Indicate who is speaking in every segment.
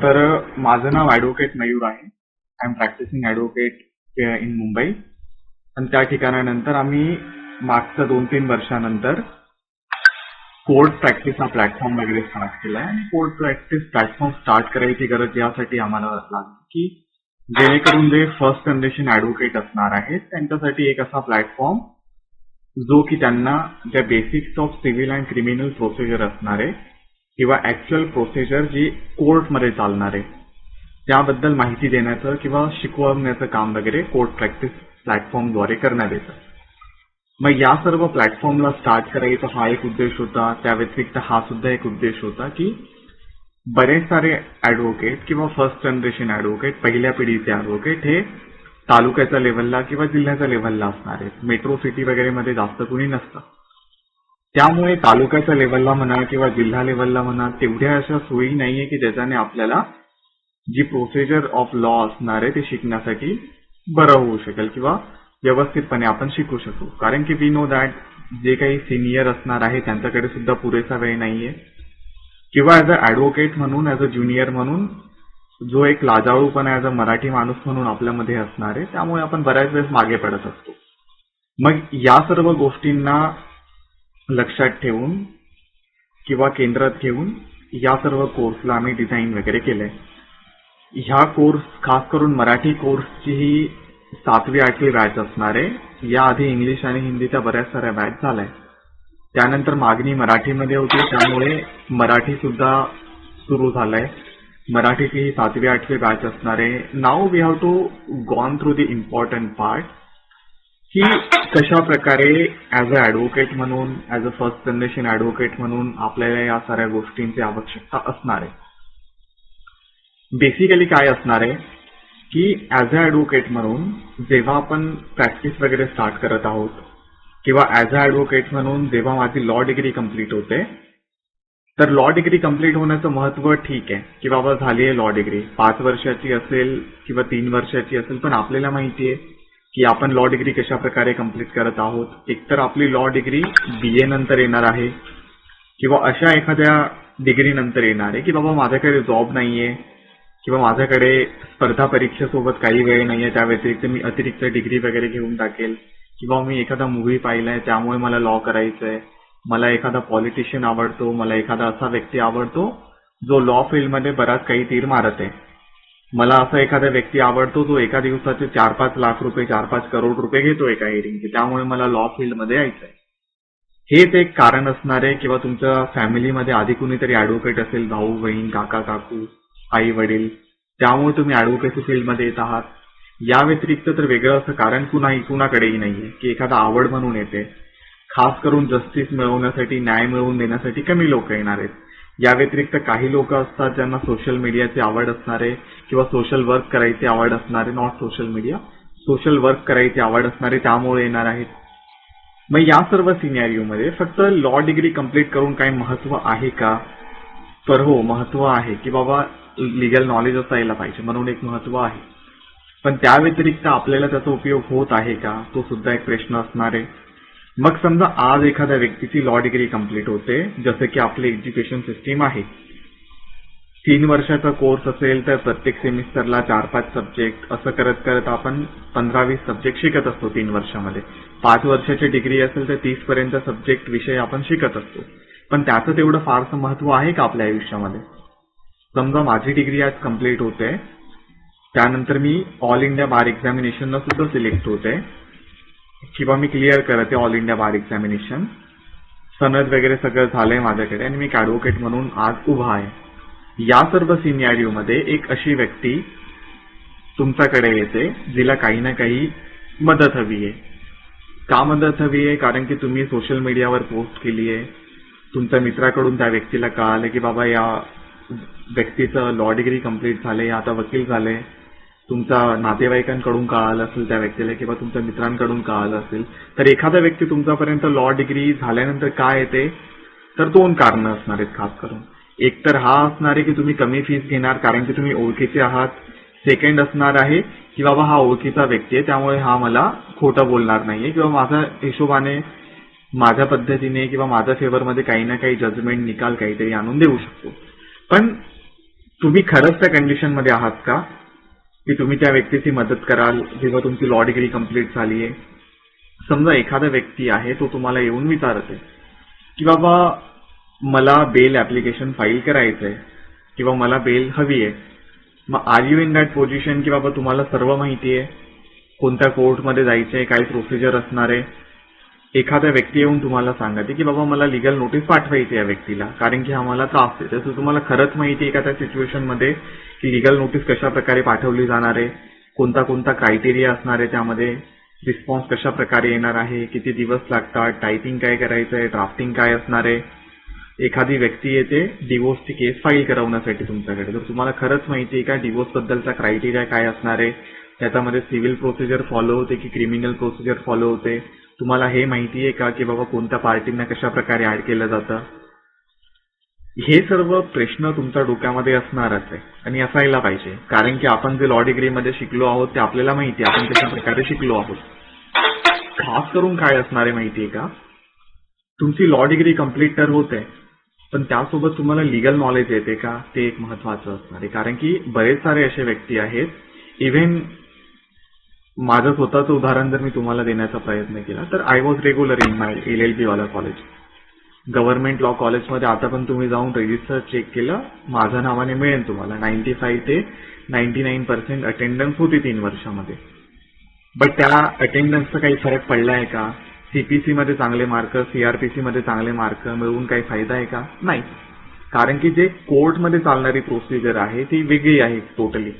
Speaker 1: तर माझं नाव ॲडव्होकेट मयूर आहे. I am practicing advocate in Mumbai. आणि त्या ठिकाणानंतर आम्ही मागच्या 2-3 वर्षानंतर कोर्ट प्रॅक्टिस हा प्लॅटफॉर्म वगैरे स्टार्ट केला आहे. आणि कोर्ट प्रॅक्टिस प्लॅटफॉर्म स्टार्ट करायची गरज यासाठी आम्हाला लागली की जेणेकरून जे फर्स्ट जनरेशन ॲडव्होकेट असणार आहेत त्यांच्यासाठी एक असा प्लॅटफॉर्म जो की त्यांना ज्या basics of civil and criminal procedure असणार आहे किंवा ऍक्च्युअल प्रोसिजर जी कोर्टमध्ये चालणार आहे त्याबद्दल माहिती देण्याचं किंवा शिकवण्याचं काम वगैरे कोर्ट प्रॅक्टिस प्लॅटफॉर्मद्वारे करण्यात येतं. मग या सर्व प्लॅटफॉर्मला स्टार्ट करायचा हा एक उद्देश होता. त्या व्यतिरिक्त हा सुद्धा एक उद्देश होता की बरेच सारे ॲडव्होकेट किंवा फर्स्ट जनरेशन ॲडव्होकेट, पहिल्या पिढीचे ॲडव्होकेट हे तालुक्याच्या लेव्हलला किंवा जिल्ह्याच्या लेव्हलला असणार आहेत. मेट्रो सिटी वगैरे मध्ये जास्त कुणी नसतं. त्यामुळे तालुक्याच्या लेव्हलला म्हणा किंवा जिल्हा लेव्हलला म्हणा तेवढ्या अशा सोयी नाहीये की ज्याच्याने आपल्याला जी प्रोसिजर ऑफ लॉ असणार आहे ते शिकण्यासाठी बरं होऊ शकेल किंवा व्यवस्थितपणे आपण शिकू शकू. कारण की वी नो दॅट जे काही सिनियर असणार आहे त्यांच्याकडे सुद्धा पुरेसा वेळ नाहीये किंवा ऍज अ ॲडव्होकेट म्हणून, ऍज अ ज्युनियर म्हणून जो एक लाजाळूपणा ऍज अ मराठी माणूस म्हणून आपल्यामध्ये असणार आहे त्यामुळे आपण बऱ्याच वेळेस मागे पडत असतो. मग या सर्व गोष्टींना लक्षात ठेवून किंवा केंद्रात घेऊन या सर्व कोर्सला आम्ही डिझाईन वगैरे केलंय. ह्या कोर्स खास करून मराठी कोर्सची ही 7वी-8वी बॅच असणार आहे. याआधी इंग्लिश आणि हिंदीच्या बऱ्याच साऱ्या बॅच झाल्या. त्यानंतर मागणी मराठीमध्ये होती त्यामुळे मराठी सुद्धा सुरू झालंय. मराठीची ही 7वी-8वी बॅच असणार आहे. Now we have to gone through the important part की कशा प्रकारे ऍज अ ॲडव्होकेट म्हणून, as a first generation advocate म्हणून आपल्याला या साऱ्या गोष्टींची आवश्यकता असणार आहे. बेसिकली काय असणार आहे की ऍज अ ॲडव्होकेट म्हणून जेव्हा आपण प्रॅक्टिस वगैरे स्टार्ट करत आहोत किंवा ऍज अ ॲडव्होकेट म्हणून जेव्हा माझी लॉ डिग्री कंप्लीट होते तर लॉ डिग्री कंप्लीट होण्याचं महत्व ठीक आहे की बाबा झाली आहे लॉ डिग्री 5 वर्षाची असेल किंवा 3 वर्षाची असेल, पण आपल्याला माहिती आहे की आपण लॉ डिग्री कशा प्रकारे कंप्लीट करत आहोत. एकतर आपली लॉ डिग्री BA नंतर येणार आहे किंवा अशा एखाद्या डिग्री नंतर येणार आहे की बाबा माझ्याकडे जॉब नाहीये किंवा माझ्याकडे स्पर्धा परीक्षेसोबत काही वेळ नाहीये, त्या व्यतिरिक्त मी अतिरिक्त डिग्री वगैरे घेऊन टाकेल किंवा मी एखादा मूव्ही पाहिलाय त्यामुळे मला लॉ करायचंय, मला एखादा पॉलिटिशियन आवडतो, मला एखादा असा व्यक्ती आवडतो जो लॉ फील्डमध्ये बराच काही तीर मारत आहे, मला असा एखादा व्यक्ती आवडतो जो एका दिवसाचे 4-5 लाख रुपये, 4-5 करोड रुपये घेतो एका हिअरिंगचे, त्यामुळे मला लॉ फील्डमध्ये यायचंय. हेच एक कारण असणार आहे. किंवा तुमच्या फॅमिलीमध्ये आधी कुणीतरी ॲडव्होकेट असेल, भाऊ बहीण, काका काकू, आई वडील, त्यामुळे तुम्ही ॲडव्होकेसी फील्डमध्ये येत आहात. या व्यतिरिक्त तर वेगळं असं कारण कुणाकडेही नाहीये की एखादा आवड म्हणून येते. खास करून जस्टिस मिळवण्यासाठी, न्याय मिळवून देण्यासाठी कमी लोक येणार आहेत. या व्यतिरिक्त काही लोक असतात ज्यांना सोशल मीडियाची आवड असणार आहे किंवा सोशल वर्क करायची आवड असणार आहे, not social media, social work करायची आवड असणार आहे त्यामुळे येणार आहेत. मग या सर्व सिनॅरिओमध्ये फक्त लॉ डिग्री कंप्लीट करून काही महत्व आहे का? तर हो, महत्व आहे की बाबा लिगल नॉलेज असायला पाहिजे म्हणून एक महत्व आहे. पण त्या व्यतिरिक्त आपल्याला त्याचा उपयोग होत आहे का, तो सुद्धा एक प्रश्न असणार आहे. मग समजा आज एखाद्या व्यक्तीची लॉ डिग्री कंप्लीट होते, जसं की आपली एज्युकेशन सिस्टीम आहे. 3 वर्षाचा कोर्स असेल तर प्रत्येक सेमिस्टरला 4-5 सब्जेक्ट असं करत करत आपण 15-20 सब्जेक्ट शिकत असतो 3 वर्षामध्ये. 5 वर्षाची डिग्री असेल तर 30 पर्यंत सब्जेक्ट विषय आपण शिकत असतो. पण त्याचं तेवढं फारसं महत्व आहे का आपल्या आयुष्यामध्ये? समजा माझी डिग्री आज कंप्लीट होते, त्यानंतर मी ऑल इंडिया बार एक्झामिनेशनला सुद्धा सिलेक्ट होते किंवा मी क्लिअर करते ऑल इंडिया बार एक्झामिनेशन, सनद वगैरे सगळं झालंय माझ्याकडे आणि मी एक ॲडव्होकेट म्हणून आज उभा आहे. या सर्व सिनॅरिओमध्ये एक अशी व्यक्ती तुमच्याकडे येते जिला काही ना काही मदत हवी आहे. का मदत हवी आहे? कारण की तुम्ही सोशल मीडियावर पोस्ट केली आहे, तुमच्या मित्राकडून त्या व्यक्तीला कळालं की बाबा या व्यक्तीचं लॉ डिग्री कंप्लीट झाले, आता वकील झाले, तुमच्या नातेवाईकांकडून कळालं असेल त्या व्यक्तीला किंवा तुमच्या मित्रांकडून कळालं असेल, तर एखादा व्यक्ती तुमच्यापर्यंत लॉ डिग्री झाल्यानंतर काय येते तर 2 कारणं असणार आहेत खास करून. एक तर हा असणार आहे की तुम्ही कमी फीस घेणार कारण की तुम्ही ओळखीचे आहात. सेकंड असणार आहे की बाबा हा ओळखीचा व्यक्ती आहे त्यामुळे हा मला खोटं बोलणार नाहीये किंवा माझ्या हिशोबाने, माझ्या पद्धतीने किंवा माझ्या फेवरमध्ये काही ना काही जजमेंट, निकाल काहीतरी आणून देऊ शकतो. पण तुम्ही खरंच त्या कंडिशन मध्ये आहात का की तुम्ही त्या व्यक्तीची मदत कराल जेव्हा तुमची लॉ डिग्री कंप्लीट झाली आहे? समजा एखादा व्यक्ती आहे तो तुम्हाला येऊन विचारत आहे की बाबा मला बेल ऍप्लिकेशन फाईल करायचंय किंवा मला बेल हवी आहे. मग are you in that position की बाबा तुम्हाला सर्व माहिती आहे, कोणत्या कोर्टमध्ये जायचंय, काय प्रोसिजर असणार आहे? एखादा व्यक्ती येऊन तुम्हाला सांगते की बाबा मला लिगल नोटीस पाठवायची या व्यक्तीला कारण की हा मला त्रास देतो. तर तुम्हाला खरंच माहिती आहे का त्या सिच्युएशन मध्ये की लिगल नोटीस कशा प्रकारे पाठवली जाणार आहे, कोणता कोणता क्रायटेरिया असणार आहे, त्यामध्ये रिस्पॉन्स कशा प्रकारे येणार आहे, किती दिवस लागतात, टायपिंग काय करायचं आहे, ड्राफ्टिंग काय असणार आहे? एखादी व्यक्ती येते डिवोर्सची केस फाईल करवण्यासाठी तुमच्याकडे, तर तुम्हाला खरंच माहिती आहे का डिवोर्स बद्दलचा क्रायटेरिया काय असणार आहे, त्याच्यामध्ये सिव्हिल प्रोसिजर फॉलो होते की क्रिमिनल प्रोसिजर फॉलो होते? तुम्हाला हे माहिती आहे का की बाबा कोणत्या पार्टींना कशा प्रकारे ऍड केलं जातं? हे सर्व प्रश्न तुमच्या डोक्यामध्ये असणारच आहे आणि असायला पाहिजे, कारण की आपण जे लॉ डिग्रीमध्ये शिकलो आहोत ते आपल्याला माहिती आहे आपण कशा प्रकारे शिकलो आहोत. खास करून काय असणार आहे माहिती आहे का, तुमची लॉ डिग्री कंप्लीट तर होते पण त्यासोबत तुम्हाला लिगल नॉलेज येते का ते एक महत्वाचं असणार आहे. कारण की बरेच सारे असे व्यक्ती आहेत, इव्हन माझं स्वतःचं उदाहरण जर मी तुम्हाला देण्याचा प्रयत्न केला तर I was regular in my LLB वाला कॉलेज, गव्हर्नमेंट लॉ कॉलेजमध्ये. आता पण तुम्ही जाऊन रजिस्टर चेक केलं माझ्या नावाने मिळेल तुम्हाला 95 ते 99% अटेंडन्स होती 3 वर्षामध्ये. बट त्या अटेंडन्सचा काही फरक पडला आहे का? CPC मध्ये चांगले मार्क, CRPC मध्ये चांगले मार्क मिळवून काही फायदा आहे का? नाही. कारण की जे कोर्टमध्ये चालणारी प्रोसिजर आहे ती वेगळी आहे, टोटली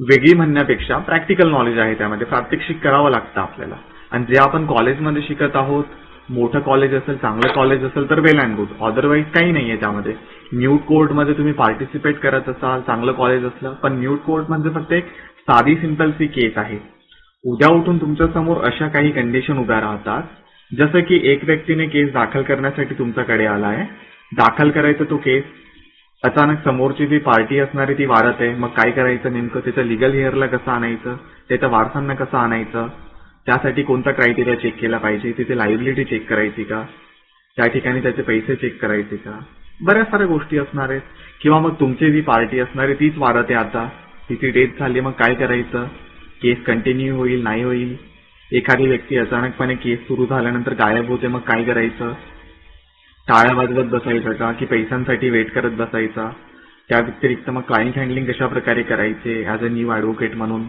Speaker 1: वेगळी म्हणण्यापेक्षा प्रॅक्टिकल नॉलेज आहे, त्यामध्ये प्रात्यक्षिक करावं लागतं आपल्याला. आणि जे आपण कॉलेजमध्ये शिकत आहोत, मोठं कॉलेज असेल, चांगलं कॉलेज असेल तर वेल अँड गुड, अदरवाईज काही नाहीये त्यामध्ये. म्यूट कोर्टमध्ये तुम्ही पार्टिसिपेट करत असाल, चांगलं कॉलेज असलं, पण म्यूट कोर्ट म्हणजे फक्त एक साधी सिंपलची केस आहे. उद्या उठून तुमच्या समोर अशा काही कंडिशन उभ्या राहतात, जसं की एक व्यक्तीने केस दाखल करण्यासाठी तुमच्याकडे आलाय, दाखल करायचं तो केस, अचानक समोरची जी पार्टी असणार आहे ती वारत आहे. मग काय करायचं नेमकं? त्याचं लिगल हेअरला कसं आणायचं, त्याच्या वारसांना कसं आणायचं, त्यासाठी कोणता क्रायटेरिया चेक केला पाहिजे, तिथे लायबिलिटी चेक करायची का, त्या ठिकाणी त्याचे पैसे चेक करायचे का, बऱ्याच साऱ्या गोष्टी असणार आहेत. किंवा मग तुमची जी पार्टी असणार आहे तीच वारत आहे, आता तिची डेथ झाली, मग काय करायचं? केस कंटिन्यू होईल नाही होईल? एखादी व्यक्ती अचानकपणे केस सुरू झाल्यानंतर गायब होते, मग काय करायचं? टाळ्या वाजवत बसायचं का की पैशांसाठी वेट करत बसायचा? त्या व्यतिरिक्त मग क्लायंट हँडलिंग कशा प्रकारे करायचे ऍज अ न्यू ऍडव्होकेट म्हणून?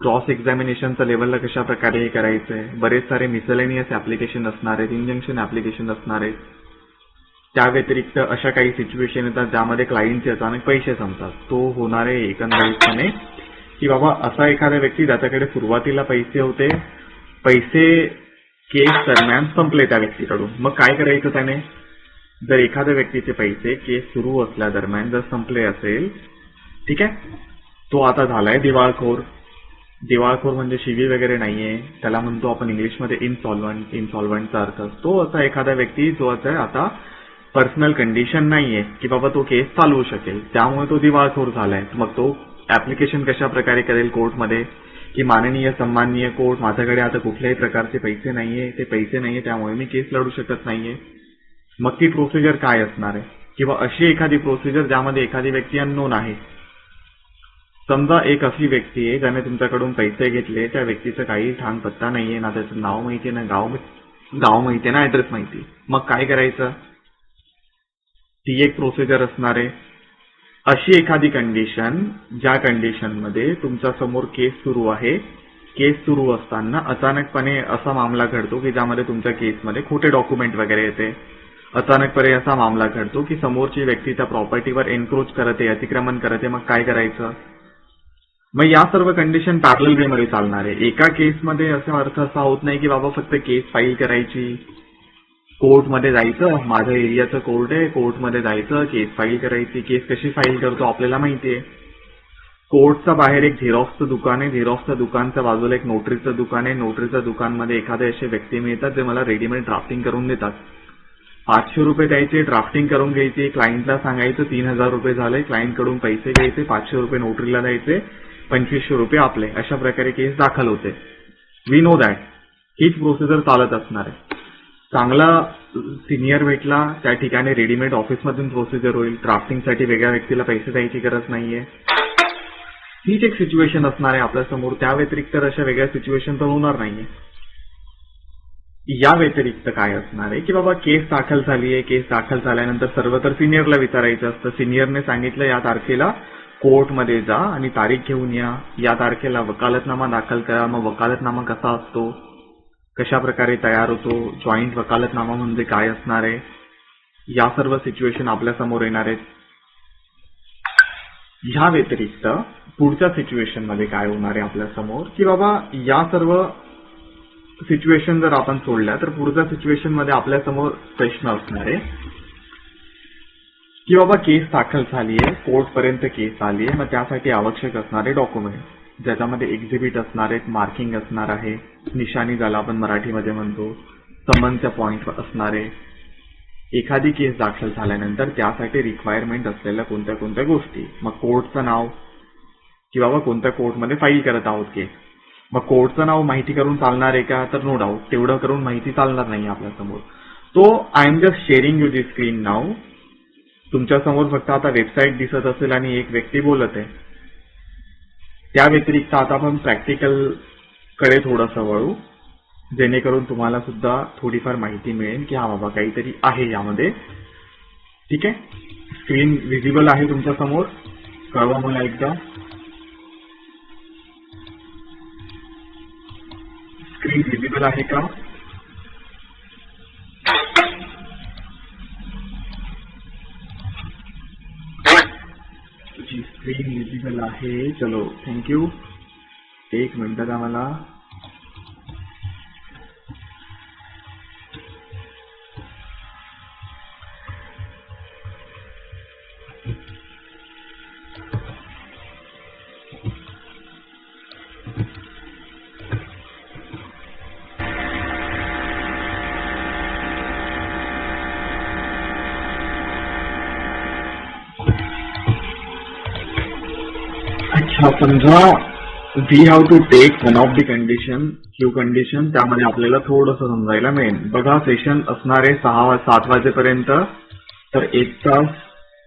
Speaker 1: क्रॉस एक्झामिनेशनच्या लेवलला कशा प्रकारे हे करायचंय? बरेच सारे मिसलेनियस ऍप्लिकेशन असणार आहेत, इंजंक्शन ऍप्लिकेशन असणार आहेत. त्या व्यतिरिक्त अशा काही सिच्युएशन येतात ज्यामध्ये क्लायंटचे अचानक पैसे संपतात. तो होणार आहे एकंदरीतपणे की बाबा असा एखादा व्यक्ती ज्याच्याकडे सुरुवातीला पैसे होते, पैसे केस दरम्यान संपले त्या व्यक्तीकडून, मग काय करायचं त्याने? जर एखाद्या व्यक्तीचे पैसे केस सुरू असल्या दरम्यान जर संपले असेल, ठीक आहे, तो आता झालाय दिवाळखोर. दिवाळखोर म्हणजे शिवी वगैरे नाहीये, त्याला म्हणतो आपण इंग्लिशमध्ये इनसॉल्वंट. इनसॉल्वंटचा अर्थ असतो असा एखादा व्यक्ती जो आता पर्सनल कंडिशन नाहीये की बाबा तो केस चालवू शकेल, त्यामुळे तो दिवाळखोर झालाय. मग तो ऍप्लिकेशन कशा प्रकारे करेल कोर्टमध्ये की माननीय सन्माननीय कोर्ट, माझ्याकडे आता कुठल्याही प्रकारचे पैसे नाहीये, ते पैसे नाहीये त्यामुळे मी केस लढू शकत नाहीये. मग ती प्रोसिजर काय असणार आहे? किंवा अशी एखादी प्रोसिजर ज्यामध्ये एखादी व्यक्ती अननोन आहे. समजा एक अशी व्यक्ती आहे ज्याने तुमच्याकडून पैसे घेतले, त्या व्यक्तीचं काही ठाण पत्ता नाहीये, ना त्याचं नाव माहितीये, ना गाव माहितीये, ना ऍड्रेस माहिती. मग काय करायचं? ती एक प्रोसिजर असणार आहे. अशी एखादी कंडिशन ज्या कंडिशनमध्ये तुमच्या समोर केस सुरू आहे, केस सुरू असताना अचानकपणे असा मामला घडतो की ज्यामध्ये तुमच्या केसमध्ये खोटे डॉक्युमेंट वगैरे येते. अचानकपणे असा मामला घडतो की समोरची व्यक्ती त्या प्रॉपर्टीवर एन्क्रोच करते, अतिक्रमण करते. मग काय करायचं? मग या सर्व कंडिशन पॅरलल वे मध्ये चालणार आहे. एका केसमध्ये असा अर्थ असा होत नाही की बाबा फक्त केस फाईल करायची, कोर्टमध्ये जायचं, माझ्या एरियाचं कोर्ट आहे, कोर्टमध्ये जायचं, केस फाईल करायची. केस कशी फाईल करतो आपल्याला माहितीये. कोर्टच्या बाहेर एक झेरॉक्सचं दुकान आहे, झेरॉक्सच्या दुकानच्या बाजूला एक नोटरीचं दुकान आहे, नोटरीच्या दुकानमध्ये एखादे असे व्यक्ती मिळतात जे मला रेडीमेड ड्राफ्टिंग करून देतात. 500 रुपये द्यायचे, ड्राफ्टिंग करून घ्यायची, क्लायंटला सांगायचं 3000 रुपये झाले, क्लायंटकडून पैसे घ्यायचे, 500 रुपये नोटरीला द्यायचे, 2500 रुपये आपले. अशा प्रकारे केस दाखल होते. We know that. हीच प्रोसिजर चालत असणार आहे. चांगला सिनियर भेटला त्या ठिकाणी रेडीमेड ऑफिसमधून प्रोसिजर होईल, ड्राफ्टिंगसाठी वेगळ्या व्यक्तीला पैसे द्यायची गरज नाहीये. हीच एक सिच्युएशन असणार आहे आपल्या समोर. त्या व्यतिरिक्त अशा वेगळ्या सिच्युएशन तर होणार नाहीये. या व्यतिरिक्त काय असणार आहे की बाबा केस दाखल झाली आहे, केस दाखल झाल्यानंतर सर्व तर सिनियरला विचारायचं असतं. सिनियरने सांगितलं या तारखेला कोर्टमध्ये जा आणि तारीख घेऊन या तारखेला वकालतनामा दाखल करा. मग वकालतनामा कसा असतो, कशा प्रकारे तयार होतो, जॉईंट वकालतनामा म्हणजे काय असणार आहे, या सर्व सिच्युएशन आपल्या समोर येणार आहेत. ह्या व्यतिरिक्त पुढच्या सिच्युएशन मध्ये काय होणार आहे आपल्या समोर की बाबा या सर्व सिच्युएशन जर आपण सोडल्या तर पुढच्या सिच्युएशन मध्ये आपल्या समोर प्रश्न असणार आहे की बाबा केस दाखल झाली आहे, कोर्टपर्यंत केस आली आहे, मग त्यासाठी आवश्यक असणारे डॉक्युमेंट ज्याच्यामध्ये एक्झिबिट असणार आहेत, मार्किंग असणार आहे, निशाणी ज्याला आपण मराठीमध्ये म्हणतो, संबंधच्या पॉइंट असणारे. एखादी केस दाखल झाल्यानंतर त्यासाठी रिक्वायरमेंट असलेल्या कोणत्या कोणत्या गोष्टी, मग कोर्टचं नाव की बाबा कोणत्या कोर्टमध्ये फाईल करत आहोत केस. मग कोर्टचं नाव माहिती करून चालणार आहे का, तर नो डाऊट तेवढं करून माहिती चालणार नाही आपल्या समोर. तो I am just sharing you the screen now. तुमच्या समोर फक्त आता वेबसाईट दिसत असेल आणि एक व्यक्ती बोलत आहे. त्या व्यतिरिक्त आता आपण प्रॅक्टिकल कडे थोडंसं वळू, जेणेकरून तुम्हाला सुद्धा थोडीफार माहिती मिळेल की हा बाबा काहीतरी आहे यामध्ये. ठीक आहे, स्क्रीन विजिबल आहे तुमच्या समोर, कळवा मला एकदा. स्क्रीन विजिबल आहे का? तुझी स्क्रीन विजिबल आहे. चलो थँक्यू. एक मिनिट द्या मला. अच्छा, समजा we have to take one of the condition, Q condition, त्यामध्ये आपल्याला थोडंसं समजायला मिळेल. बघा, सेशन असणारे 7 वाजेपर्यंत, तर 1 तास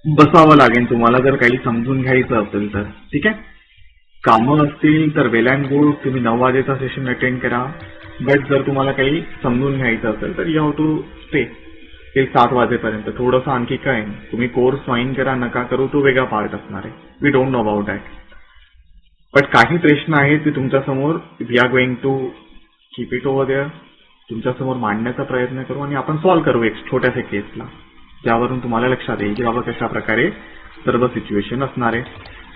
Speaker 1: बसावं लागेल तुम्हाला जर काही समजून घ्यायचं असेल तर. ठीक आहे, कामं असतील तर वेल अँड गुड, तुम्ही 9 वाजेचा सेशन अटेंड करा. बट जर तुम्हाला काही समजून घ्यायचं असेल तर you have to stay till 7 वाजेपर्यंत. थोडंसं आणखी काय, तुम्ही कोर्स जॉईन करा नका करू तो वेगळा पार्ट असणार आहे. We don't know about that. But काही प्रश्न आहेत ते तुमच्या समोर, we are going to keep it over there, तुमच्या समोर मांडण्याचा प्रयत्न करू आणि आपण सॉल्व्ह करू एक छोट्याशा केसला, ज्यावरून तुम्हाला लक्षात येईल की बाबा कशा प्रकारे सर्व सिच्युएशन असणार आहे.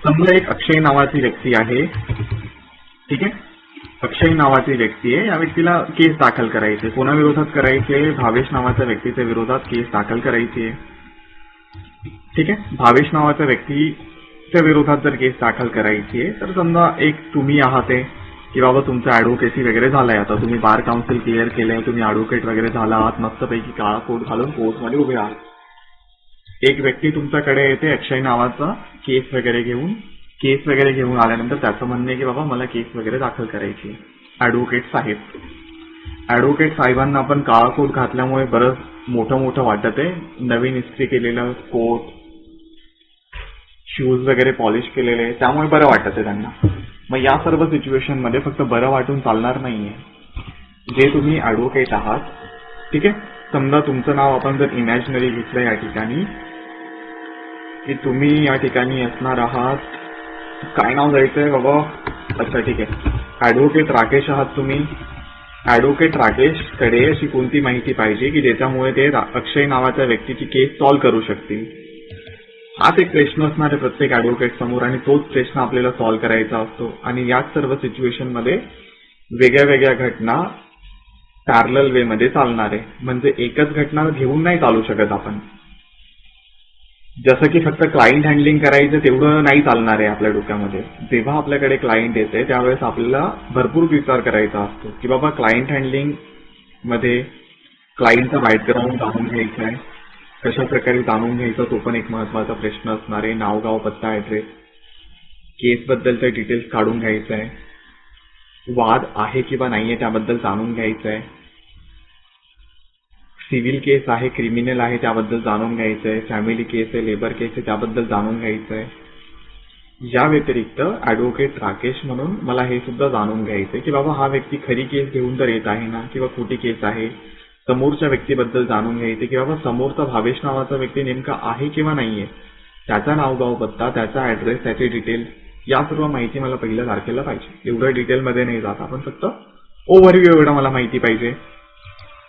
Speaker 1: समजा एक अक्षय नावाची व्यक्ती आहे. ठीक आहे, अक्षय नावाची व्यक्ती आहे. या व्यक्तीला केस दाखल करायची. कोणाविरोधात करायची? भावेश नावाच्या व्यक्तीच्या विरोधात केस दाखल करायची आहे. ठीक आहे, भावेश नावाच्या व्यक्तीच्या विरोधात जर केस दाखल करायची आहे तर समजा एक तुम्ही आहात की बाबा तुमचं ऍडव्होकेसी वगैरे झालंय, आता तुम्ही बार काउन्सिल क्लिअर केलंय, तुम्ही ऍडव्होकेट वगैरे झाला आहात, मस्तपैकी काळा कोट घालून कोर्टमध्ये उभे आहात. एक व्यक्ती तुमच्याकडे येते अक्षय नावाचा, केस वगैरे घेऊन आल्यानंतर त्याचं म्हणणं आहे की बाबा मला केस वगैरे दाखल करायची. ऍडव्होकेट साहेबांना आपण काळा कोट घातल्यामुळे बरंच मोठं वाटत आहे. नवीन इस्त्री केलेलं कोट, शूज वगैरे पॉलिश केलेले, त्यामुळे बरं वाटत आहे त्यांना. मग या सर्व सिच्युएशन मध्ये फक्त बरं वाटून चालणार नाहीये. जे तुम्ही ऍडव्होकेट आहात, ठीक आहे, समजा तुमचं नाव आपण जर इमॅजिनरी घेतलं या ठिकाणी, की तुम्ही या ठिकाणी असणार आहात, काय नाव द्यायचंय बाबा, अच्छा ठीक आहे, ऍडव्होकेट राकेश आहात तुम्ही. ऍडव्होकेट राकेश कडे अशी कोणती माहिती पाहिजे की ज्याच्यामुळे ते अक्षय नावाच्या व्यक्तीची केस सॉल्व्ह करू शकतील. हाच एक प्रश्न असणार आहे प्रत्येक ऍडव्होकेट समोर आणि तोच प्रश्न आपल्याला सॉल्व्ह करायचा असतो. आणि याच सर्व सिच्युएशन मध्ये वेगळ्या वेगळ्या घटना पॅरलल वे मध्ये चालणार आहे. म्हणजे एकच घटना घेऊन नाही चालू शकत आपण. जसं की फक्त क्लायंट हँडलिंग करायचं तेवढं नाही चालणार आहे आपल्या डोक्यामध्ये. जेव्हा आपल्याकडे क्लायंट येते त्यावेळेस आपल्याला भरपूर विचार करायचा असतो की बाबा क्लायंट हँडलिंग मध्ये क्लायंटचा बॅकग्राऊंड जाणून घ्यायचा आहे, कशा प्रकारे जाणून घ्यायचा तो पण एक महत्वाचा प्रश्न असणार आहे. नाव, गाव, पत्ता, ऍड्रेस, केस बद्दलचे डिटेल्स काढून घ्यायचं आहे, वाद आहे किंवा नाहीये त्याबद्दल जाणून घ्यायचं आहे. सिव्हिल केस आहे, क्रिमिनल आहे त्याबद्दल जाणून घ्यायचंय, फॅमिली केस आहे, लेबर केस आहे त्याबद्दल जाणून घ्यायचंय. या व्यतिरिक्त ॲडव्होकेट राकेश म्हणून मला हे सुद्धा जाणून घ्यायचंय की बाबा हा व्यक्ती खरी केस घेऊन तर येत आहे ना किंवा खोटी केस आहे. समोरच्या व्यक्तीबद्दल जाणून घ्यायचे की बाबा समोरचा भावेश नावाचा व्यक्ती नेमका आहे किंवा नाहीये, त्याचा नाव गाव पत्ता, त्याचा ऍड्रेस, त्याचे डिटेल, या सर्व माहिती मला पहिल्या तारखेला पाहिजे. एवढं डिटेलमध्ये नाही जात आपण, फक्त ओव्हरव्ह्यू एवढं मला माहिती पाहिजे.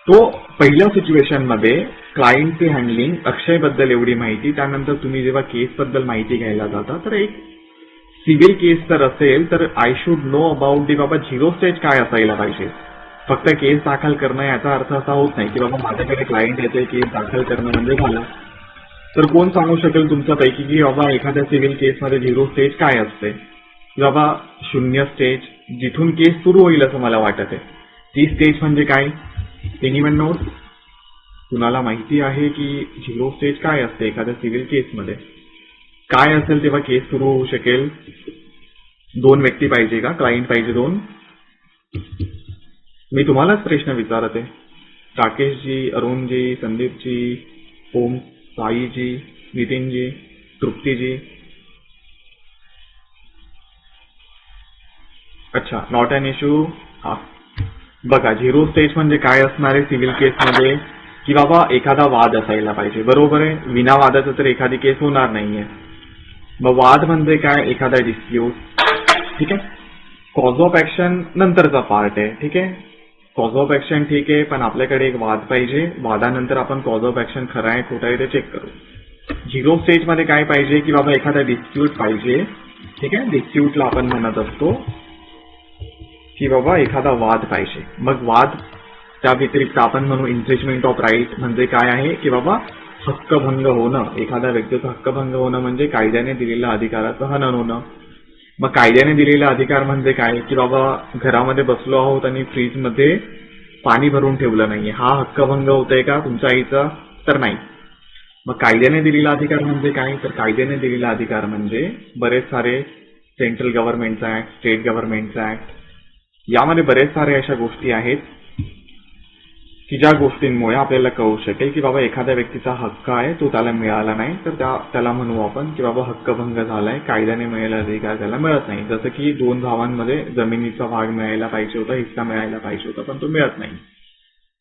Speaker 1: तो पहिल्या सिच्युएशनमध्ये क्लायंटचे हँडलिंग, अक्षयबद्दल एवढी माहिती. त्यानंतर तुम्ही जेव्हा केसबद्दल माहिती घ्यायला जाता तर एक सिव्हिल केस जर असेल तर I should know about the बाबा झिरो स्टेज काय असायला पाहिजे. फक्त केस दाखल करणं याचा अर्थ असा होत नाही की बाबा माझ्याकडे क्लायंट येते, केस दाखल करणं म्हणजे झालं. तर कोण सांगू शकेल तुमच्यापैकी की बाबा एखाद्या सिव्हिल केसमध्ये झिरो स्टेज काय असते, की बाबा 0 स्टेज, जिथून केस सुरू होईल असं मला वाटत आहे. ती स्टेज म्हणजे काय? Anyone note? कुणाला माहिती आहे की 0 स्टेज काय असते एखाद्या सिव्हिल केसमध्ये? काय असेल तेव्हा केस सुरू होऊ शकेल? 2 व्यक्ती पाहिजे का? क्लायंट पाहिजे 2? मी तुम्हालाच प्रश्न विचारते. राकेशजी, अरुणजी, संदीपजी, ओम, साईजी, नितीनजी, तृप्तीजी. अच्छा, नॉट अन इश्यू. हा बघा, 0 स्टेज म्हणजे काय असणार आहे सिव्हिल केसमध्ये, की बाबा एखादा वाद असायला पाहिजे. बरोबर आहे, विना वादाचं तर एखादी केस होणार नाहीये. मग वाद म्हणजे काय? एखादा डिस्प्यूट. ठीक आहे, कॉज ऑफ ऍक्शन नंतरचा पार्ट आहे. ठीक आहे, कॉज ऑफ ऍक्शन ठीक आहे, पण आपल्याकडे एक वाद पाहिजे. वादानंतर आपण कॉज ऑफ ऍक्शन खरं आहे खोटं आहे ते चेक करू. 0 स्टेज मध्ये काय पाहिजे? की बाबा एखादा डिस्प्यूट पाहिजे. ठीक आहे, डिस्प्यूटला आपण म्हणत असतो की बाबा एखादा वाद पाहिजे. मग वाद, त्या व्यतिरिक्त आपण म्हणू इन्फ्रिजमेंट ऑफ राईट म्हणजे काय आहे? की बाबा हक्कभंग होणं. एखाद्या व्यक्तीचा हक्कभंग होणं म्हणजे कायद्याने दिलेल्या अधिकाराचं हनन होणं. मग कायद्याने दिलेला अधिकार म्हणजे काय? की बाबा घरामध्ये बसलो आहोत आणि फ्रीजमध्ये पाणी भरून ठेवलं नाहीये, हा हक्कभंग होतोय का तुमच्या आईचा? तर नाही. मग कायद्याने दिलेला अधिकार म्हणजे काय? तर कायद्याने दिलेला अधिकार म्हणजे बरेच सारे सेंट्रल गव्हर्नमेंटचा ऍक्ट, स्टेट गव्हर्नमेंटचा ऍक्ट, यामध्ये बरेच सारे अशा गोष्टी आहेत की ज्या गोष्टींमुळे आपल्याला कळू शकेल की बाबा एखाद्या व्यक्तीचा हक्क आहे तो त्याला मिळाला नाही, तर त्याला म्हणू आपण की बाबा हक्कभंग झालाय, कायद्याने मिळालेला अधिकार त्याला मिळत नाही. जसं की 2 भावांमध्ये जमिनीचा भाग मिळायला पाहिजे होता, हिस्सा मिळायला पाहिजे होता, पण तो मिळत नाही.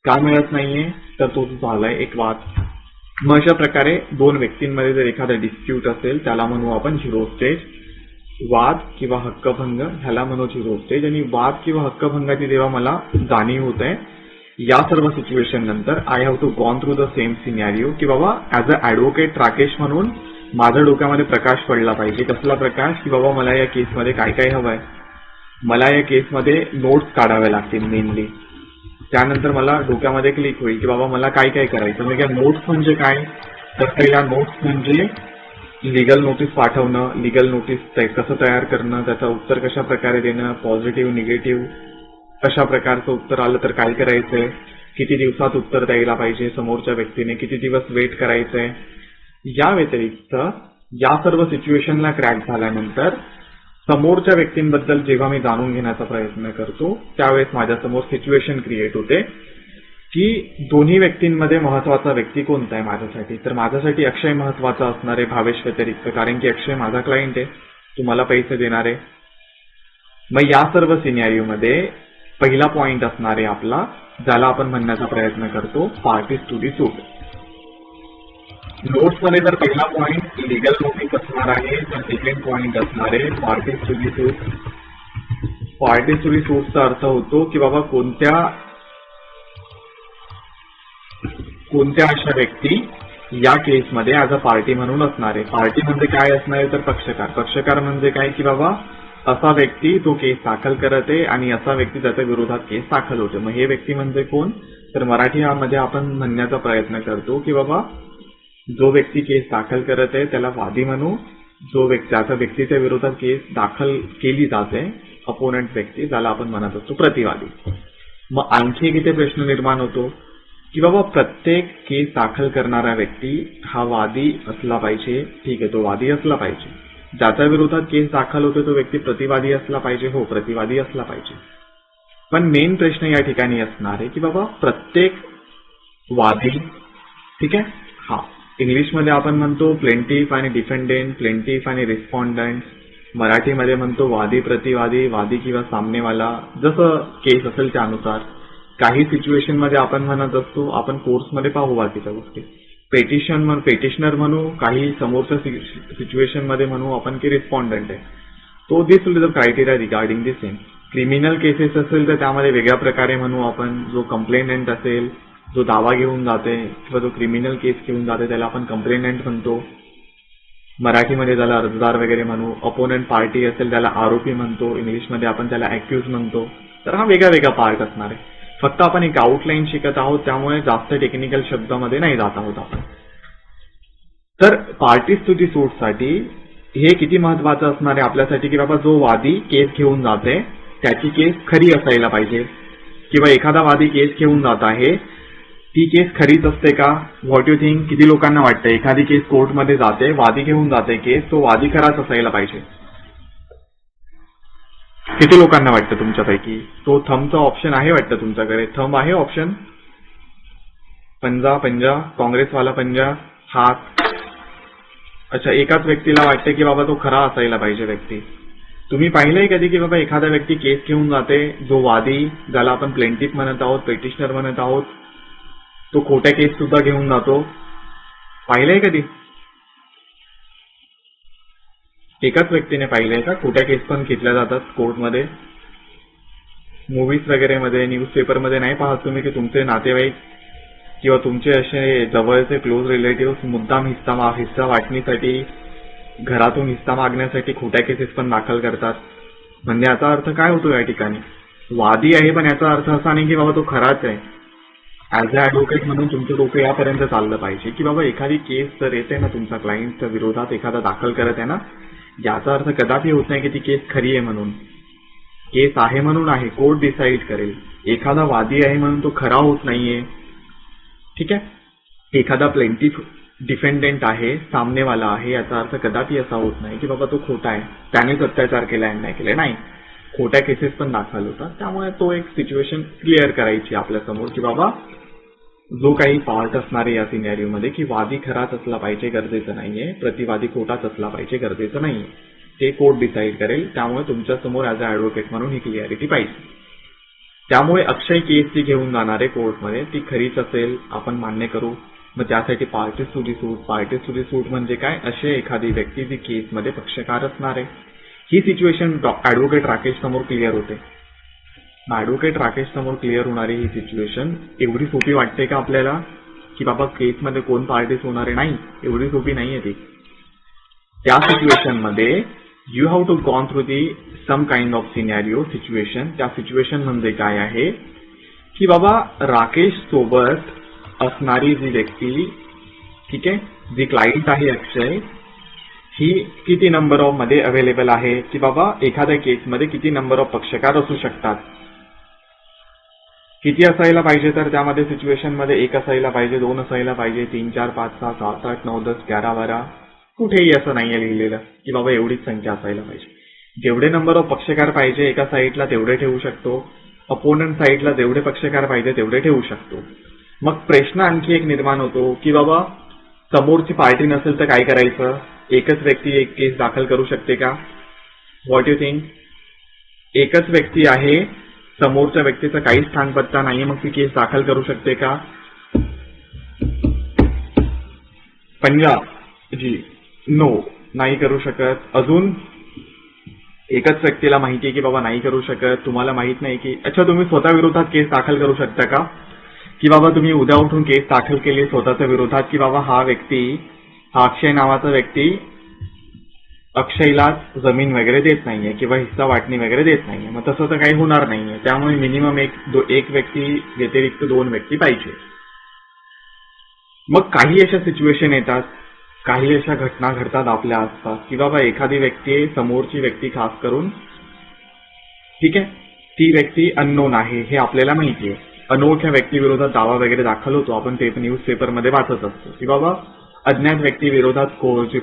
Speaker 1: का मिळत नाहीये? तर तो झालाय एक वाद. मग अशा प्रकारे 2 व्यक्तींमध्ये जर एखादा डिस्प्यूट असेल त्याला म्हणू आपण 0 स्टेज. वाद किंवा हक्कभंग ह्याला म्हणू 0 स्टेज. आणि वाद किंवा हक्कभंगाची जेव्हा मला जाणीव होत आहे, या सर्व सिच्युएशन नंतर I have to gone through the same scenario की बाबा ऍज अ ऍडव्होकेट राकेश म्हणून माझ्या डोक्यामध्ये प्रकाश पडला पाहिजे. कसला प्रकाश? की बाबा मला या केसमध्ये काय काय हवंय, मला या केसमध्ये नोट्स काढाव्या लागतील मेनली. त्यानंतर मला डोक्यामध्ये क्लिक होईल की बाबा मला काय काय करायचं. म्हणजे नोट्स म्हणजे काय? तर पहिला नोट्स म्हणजे लिगल नोटीस पाठवणं, लिगल नोटीस कसं तयार करणं, त्याचं उत्तर कशा प्रकारे देणं, पॉझिटिव्ह निगेटिव्ह, कशा प्रकारचं उत्तर आलं तर काय करायचंय, किती दिवसात उत्तर द्यायला पाहिजे समोरच्या व्यक्तीने, किती दिवस वेट करायचंय. या व्यतिरिक्त या सर्व सिच्युएशनला क्रॅक झाल्यानंतर समोरच्या व्यक्तींबद्दल जेव्हा मी जाणून घेण्याचा प्रयत्न करतो त्यावेळेस माझ्यासमोर सिच्युएशन क्रिएट होते की दोन्ही व्यक्तींमध्ये महत्वाचा व्यक्ती कोणता आहे माझ्यासाठी. तर माझ्यासाठी अक्षय महत्वाचा असणार आहे भावेश व्यतिरिक्त, कारण की अक्षय माझा क्लायंट आहे, तुम्हाला पैसे देणार आहे. मग या सर्व सिनॅरिओमध्ये पहिला पॉइंट असणार आहे आपला, ज्याला आपण म्हणण्याचा प्रयत्न करतो पार्टीज टू दी सूट. नोट्समध्ये जर पहिला पॉइंट लिगल नोटीस असणार आहे, तर सेकंड पॉइंट असणार आहे parties to the suit. Parties to the सूटचा अर्थ होतो की बाबा कोणत्या अशा व्यक्ती या केसमध्ये ऍज अ पार्टी म्हणून असणार आहे. पार्टी म्हणजे काय असणार आहे? तर पक्षकार. पक्षकार म्हणजे काय? की बाबा असा व्यक्ती तो केस दाखल करत आहे आणि असा व्यक्ती त्याच्या विरोधात केस दाखल होते. मग हे व्यक्ती म्हणजे कोण? तर मराठीमध्ये आपण म्हणण्याचा प्रयत्न करतो की बाबा जो व्यक्ती केस दाखल करत आहे त्याला वादी म्हणू, जो ज्याच्या व्यक्तीच्या विरोधात केस दाखल केली जाते अपोनंट व्यक्ती, ज्याला आपण म्हणत असतो प्रतिवादी. मग आणखी एक इथे प्रश्न निर्माण होतो की बाबा प्रत्येक केस दाखल करणारा व्यक्ती हा वादी असला पाहिजे. ठीक आहे, तो वादी असला पाहिजे. ज्याच्या विरोधात केस दाखल होतो तो व्यक्ती प्रतिवादी असला पाहिजे. हो, प्रतिवादी असला पाहिजे. पण मेन प्रश्न या ठिकाणी असणार आहे की बाबा प्रत्येक वादी, ठीक आहे. हा, इंग्लिशमध्ये आपण म्हणतो प्लेंटिफ आणि डिफेंडेंट, प्लेंटिफ आणि रिस्पॉन्डंट. मराठीमध्ये म्हणतो वादी प्रतिवादी, वादी किंवा सामनेवाला, जसं केस असेल त्यानुसार. काही सिच्युएशन मध्ये आपण म्हणत असतो, आपण कोर्समध्ये पाहू बाकीच्या गोष्टी. पेटिशनर म्हणू, काही समोरच्या सिच्युएशन मध्ये म्हणू आपण की रिस्पॉन्डंट आहे. तो this will the criteria regarding the same. Criminal cases असेल तर त्यामध्ये वेगळ्या प्रकारे म्हणू आपण. जो कंप्लेनंट असेल, जो दावा घेऊन जाते किंवा जो क्रिमिनल केस घेऊन जाते त्याला आपण कंप्लेनंट म्हणतो. मराठीमध्ये त्याला अर्जदार वगैरे म्हणू. अपोनंट पार्टी असेल त्याला आरोपी म्हणतो. इंग्लिशमध्ये आपण त्याला अॅक्युज म्हणतो. तर हा वेगळा वेगळा पार्ट असणार आहे. फक्त आपण एक आउटलाईन शिकत आहोत, त्यामुळे जास्त टेक्निकल शब्दामध्ये नाही जात आहोत आपण. तर पार्टीज टू दी सूटसाठी हे किती महत्वाचं असणार आहे आपल्यासाठी की बाबा जो वादी केस घेऊन जाते त्याची केस खरी असायला पाहिजे. किंवा एखादा वादी केस घेऊन जात आहे ती केस खरीच असते का? What you think? किती लोकांना वाटतं एखादी केस कोर्टमध्ये जाते, वादी घेऊन जाते केस, तो वादी खराच असायला पाहिजे? किती लोकांना वाटतं तुमच्यापैकी? तो थंबचा ऑप्शन आहे वाटतं तुमच्याकडे. थंब आहे ऑप्शन? पंजा, काँग्रेसवाला पंजा, हात. अच्छा, एकाच व्यक्तीला वाटतं की बाबा तो खरा असायला पाहिजे व्यक्ती. तुम्ही पाहिलंय कधी की बाबा एखादा व्यक्ती केस घेऊन जाते, जो वादी, ज्याला आपण प्लेंटिफ म्हणत आहोत, पेटिशनर म्हणत आहोत, तो खोट्या केस सुद्धा घेऊन जातो? पाहिलंय कधी? एकाच व्यक्तीने पाहिलंय का खोट्या केस पण घेतल्या जातात कोर्टमध्ये? मूवीज वगैरे मध्ये, न्यूजपेपरमध्ये नाही पाहत तुम्ही की तुमचे नातेवाईक किंवा तुमचे असे जवळचे क्लोज रिलेटिव्ह मुद्दाम हिस्सा वाटणीसाठी, घरातून हिस्सा मागण्यासाठी खोट्या केसेस पण दाखल करतात? म्हणजे याचा अर्थ काय होतो या ठिकाणी? वादी आहे पण याचा अर्थ असा नाही की बाबा तो खराच आहे. ऍज अ ऍडव्होकेट म्हणून तुमचं डोकं यापर्यंत चाललं पाहिजे की बाबा एखादी केस जर येते ना तुमच्या क्लायंटच्या विरोधात एखादा दाखल करत आहे ना, याचा अर्थ कदापि होत नाही की ती केस खरी आहे म्हणून. केस आहे म्हणून आहे, कोर्ट डिसाईड करेल. एखादा वादी आहे म्हणून तो खरा होत नाहीये, ठीक आहे. एखादा प्लेंटिफ डिफेंडेंट आहे, सामनेवाला आहे, याचा अर्थ कदापि असा होत नाही की बाबा तो खोटा आहे, त्यानेच अत्याचार केला आणि नाही केले. नाही, खोट्या केसेस पण दाखल होतात. त्यामुळे तो एक सिच्युएशन क्लिअर करायची आपल्या समोर की बाबा जो काही पार्ट असणार आहे या सिनेरिओमध्ये की वादी खराच असला पाहिजे गरजेचं नाहीये, प्रतिवादी खोटाच असला पाहिजे गरजेचं नाहीये, ते कोर्ट डिसाईड करेल. त्यामुळे तुमच्या समोर ऍज अ ऍडव्होकेट म्हणून ही क्लिअरिटी पाहिजे. त्यामुळे अक्षय केस जी घेऊन जाणार आहे कोर्टमध्ये ती खरीच असेल आपण मान्य करू. मग त्यासाठी पार्टीज टू दी सूट म्हणजे काय? अशी एखादी व्यक्ती जी केसमध्ये पक्षकार असणार आहे. ही सिच्युएशन ऍडव्होकेट राकेश समोर क्लिअर होते. ऍडव्होकेट राकेश समोर क्लिअर होणारी ही सिच्युएशन एवढी सोपी वाटते का आपल्याला की बाबा केसमध्ये कोण पार्टीज होणार आहे? नाही, एवढी सोपी नाहीये ती. त्या सिच्युएशन मध्ये you have to gone through the some kind of scenario situation. त्या सिच्युएशन म्हणजे काय आहे की बाबा राकेश सोबत असणारी जी व्यक्ती, ठीक आहे, जी क्लायंट आहे अक्षय, ही किती नंबर ऑफ मध्ये अवेलेबल आहे की बाबा एखाद्या केसमध्ये किती नंबर ऑफ पक्षकार असू शकतात? किती असायला पाहिजे? तर त्यामध्ये सिच्युएशन मध्ये 1 असायला पाहिजे, 2 असायला पाहिजे, 3, 4, 5, 6, 7, 8, 9, 10, 11, 12. कुठेही असं नाहीये लिहिलेलं की बाबा एवढीच संख्या असायला पाहिजे. जेवढे नंबर ऑफ पक्षकार पाहिजे एका साईडला तेवढे ठेवू शकतो, अपोनंट साईडला जेवढे पक्षकार पाहिजे तेवढे ठेवू शकतो. मग प्रश्न आणखी एक निर्माण होतो की बाबा समोरची पार्टी नसेल तर काय करायचं? एकच व्यक्ती एक केस दाखल करू शकते का? What you think? एकच व्यक्ती आहे, समोरच्या व्यक्तीचा काहीच स्थानपत्ता नाहीये, मग ती केस दाखल करू शकते का? पंजाब जी, नो, नाही करू शकत. अजून एकच व्यक्तीला माहिती आहे की बाबा नाही करू शकत. तुम्हाला माहित नाही की अच्छा तुम्ही स्वतः विरोधात केस दाखल करू शकता का? की बाबा तुम्ही उद्या उठून केस दाखल केली स्वतःच्या विरोधात की बाबा हा अक्षय नावाचा व्यक्ती अक्षयला जमीन वगैरे देत नाहीये किंवा हिस्सा वाटणी वगैरे देत नाहीये. मग तसं तर काही होणार नाहीये. त्यामुळे मिनिमम एक व्यक्ती व्यतिरिक्त 2 व्यक्ती पाहिजे. मग काही अशा सिच्युएशन येतात, काही अशा घटना घडतात आपल्या आसपास की बाबा एखादी व्यक्ती, समोरची व्यक्ती खास करून, ठीक आहे, ती व्यक्ती अननोन आहे हे आपल्याला माहिती आहे. अनोळख्या व्यक्तीविरोधात दावा वगैरे दाखल होतो. आपण ते न्यूजपेपरमध्ये वाचत असतो की बाबा अज्ञात व्यक्ती विरोधात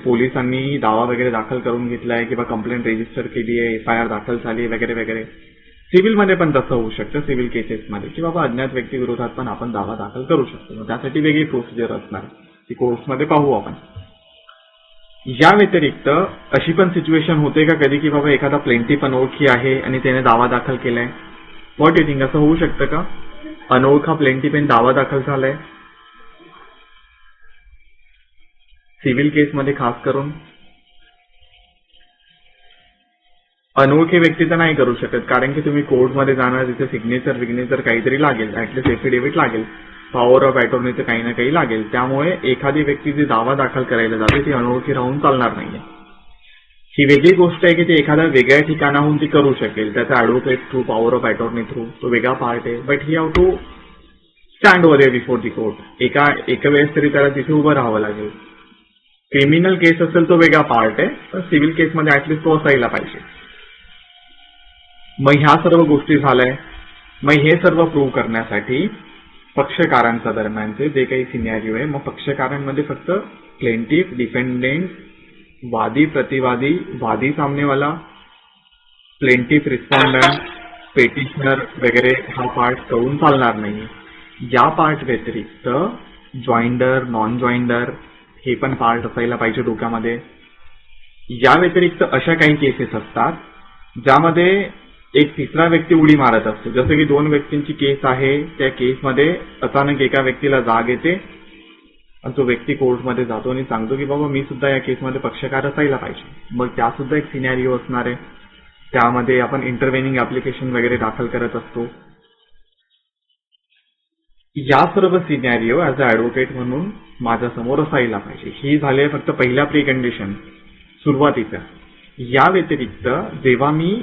Speaker 1: पोलिसांनी दावा वगैरे दाखल करून घेतलाय किंवा कंप्लेंट रजिस्टर केली आहे, FIR दाखल झाली वगैरे वगैरे. सिव्हिलमध्ये पण तसं होऊ शकतं, सिव्हिल केसेसमध्ये की बाबा अज्ञात व्यक्तीविरोधात पण आपण दावा दाखल करू शकतो. मग त्यासाठी वेगळी प्रोसिजर असणार, ती कोर्ट्समध्ये पाहू आपण. या व्यतिरिक्त अशी पण सिच्युएशन होते का कधी की बाबा एखादा प्लेंटिफ अनोळखी आहे आणि त्याने दावा दाखल केलाय? व्हॉट यू थिंक, असं होऊ शकतं का? अनोळखा प्लेंटिफने दावा दाखल झालाय सिव्हिल केसमध्ये खास करून. अनोळखी व्यक्ती तर नाही करू शकत, कारण की तुम्ही कोर्टमध्ये जाणार, तिथे सिग्नेचर काहीतरी लागेल, ऍटलीस्ट एफिडेव्हिट लागेल, पॉवर ऑफ अटॉर्नीचं काही ना काही लागेल. त्यामुळे एखादी व्यक्ती जी दावा दाखल करायला जाते ती अनोळखी राहून चालणार नाहीये. ही वेगळी गोष्ट आहे की ती एखाद्या वेगळ्या ठिकाणाहून ती करू शकेल, त्याचा advocate through, power of attorney through, तो वेगळा पार्ट आहे. But he have to stand over before the court. एका वेळेस तरी त्याला तिथे उभं राहावं लागेल. क्रिमिनल केस असेल तो वेगळा पार्ट आहे, पण सिव्हिल केसमध्ये ऍटलीस्ट तो असायला पाहिजे. मग ह्या सर्व गोष्टी झाल्या. मग हे सर्व प्रूव्ह करण्यासाठी पक्षकारांच्या दरम्यानचे जे काही सिनॅरिओ आहे, मग पक्षकारांमध्ये फक्त प्लेंटिफ, डिफेंडेंट, वादी प्रतिवादी, वादी सामनेवाला, प्लेंटिफ रिस्पॉन्डंट, पेटिशनर वगैरे हा पार्ट करून चालणार नाही. या पार्ट व्यतिरिक्त जॉइंडर, नॉन जॉइंडर हे पण पार्ट असायला पाहिजे डोक्यामध्ये. या व्यतिरिक्त अशा काही केसेस असतात ज्यामध्ये एक तिसरा व्यक्ती उडी मारत असतो. जसं की दोन व्यक्तींची केस आहे, त्या केसमध्ये अचानक एका व्यक्तीला जाग येते आणि तो व्यक्ती कोर्टमध्ये जातो आणि सांगतो की बाबा मी सुद्धा या केसमध्ये पक्षकार असायला पाहिजे. मग त्या सुद्धा एक सिनॅरिओ असणार आहे. त्यामध्ये आपण इंटरव्हेनिंग ऍप्लिकेशन वगैरे दाखल करत असतो. या सर्व सिनॅरिओ ऍज अ ऍडव्होकेट म्हणून माझ्यासमोर असायला पाहिजे. ही झाली फक्त पहिल्या प्री कंडिशन सुरुवातीच्या. या व्यतिरिक्त जेव्हा मी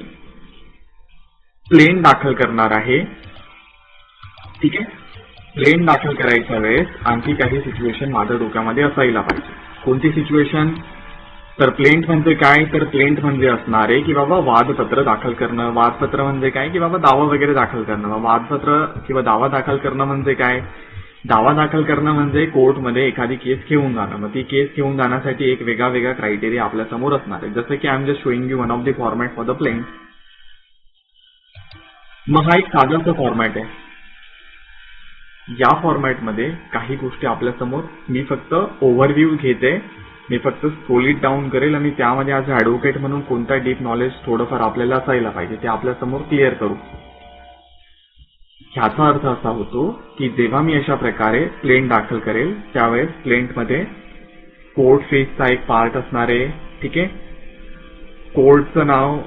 Speaker 1: प्लेन दाखल करणार आहे, ठीक आहे, प्लेन दाखल करायच्या वेळेस आणखी काही सिच्युएशन माझ्या डोक्यामध्ये असायला पाहिजे. कोणती सिच्युएशन? तर प्लेंट म्हणजे काय? तर प्लेंट म्हणजे असणार आहे की बाबा वादपत्र दाखल करणं. वादपत्र म्हणजे काय? की बाबा दावा वगैरे दाखल करणं. वादपत्र किंवा दावा दाखल करणं म्हणजे काय? दावा दाखल करणं म्हणजे कोर्टमध्ये एखादी केस घेऊन जाणं. मग ती केस घेऊन जाण्यासाठी एक वेगळा क्रायटेरिया आपल्या समोर असणार आहे. जसं की I am just showing you one of the format for the plaint. मग हा एक साधासा फॉर्मॅट आहे. या फॉर्मॅटमध्ये काही गोष्टी आपल्यासमोर मी फक्त ओव्हरव्ह्यू घेते, मी फक्त स्क्रोल इट डाऊन करेल आणि त्यामध्ये ॲज अ ऍडव्होकेट म्हणून कोणता डीप नॉलेज थोडंफार आपल्याला असायला पाहिजे ते आपल्यासमोर क्लिअर करू. ह्याचा अर्थ असा होतो की जेव्हा मी अशा प्रकारे प्लेंट दाखल करेल त्यावेळेस प्लेंटमध्ये कोर्ट फेसचा एक पार्ट असणार आहे. ठीक आहे, कोर्टचं नाव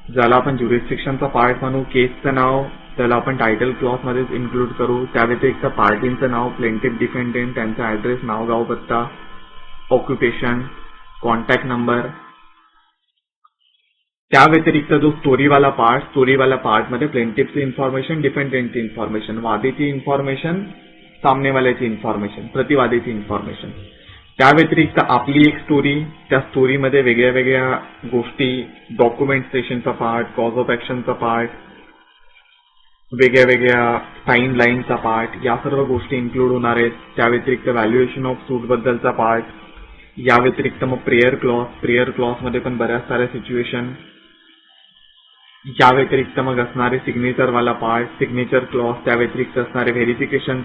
Speaker 1: ज्याला आपण ज्युरिस्डिक्शनचा पार्ट म्हणू, केसचं नाव त्याला आपण टायटल क्लॉज मध्येच इन्क्लूड करू. त्या व्यतिरिक्त पार्टींचं नाव, प्लेंटिफ, डिफेंडेंट, त्यांचा ऍड्रेस, नाव, गाव, पत्ता, ऑक्युपेशन, कॉन्टॅक्ट नंबर. त्या व्यतिरिक्त जो स्टोरीवाला पार्टमध्ये प्लेंटिफची इन्फॉर्मेशन, डिफेंडेंटची इन्फॉर्मेशन, वादीची इन्फॉर्मेशन, सामनेवाल्याची इन्फॉर्मेशन, प्रतिवादीची इन्फॉर्मेशन. त्या व्यतिरिक्त आपली एक स्टोरी, त्या स्टोरीमध्ये वेगळ्या गोष्टी, डॉक्युमेंटेशनचा पार्ट, कॉज ऑफ ऍक्शनचा पार्ट, वेगळ्या टाइम लाईनचा पार्ट, या सर्व गोष्टी इन्क्लूड होणार आहेत. त्या व्यतिरिक्त व्हॅल्युएशन ऑफ सूट बद्दलचा पार्ट. या व्यतिरिक्त मग प्रेयर क्लॉजमध्ये पण बऱ्याच साऱ्या सिच्युएशन. या व्यतिरिक्त मग असणारे सिग्नेचरवाला पार्ट, सिग्नेचर क्लॉज. त्या व्यतिरिक्त असणारे व्हेरिफिकेशन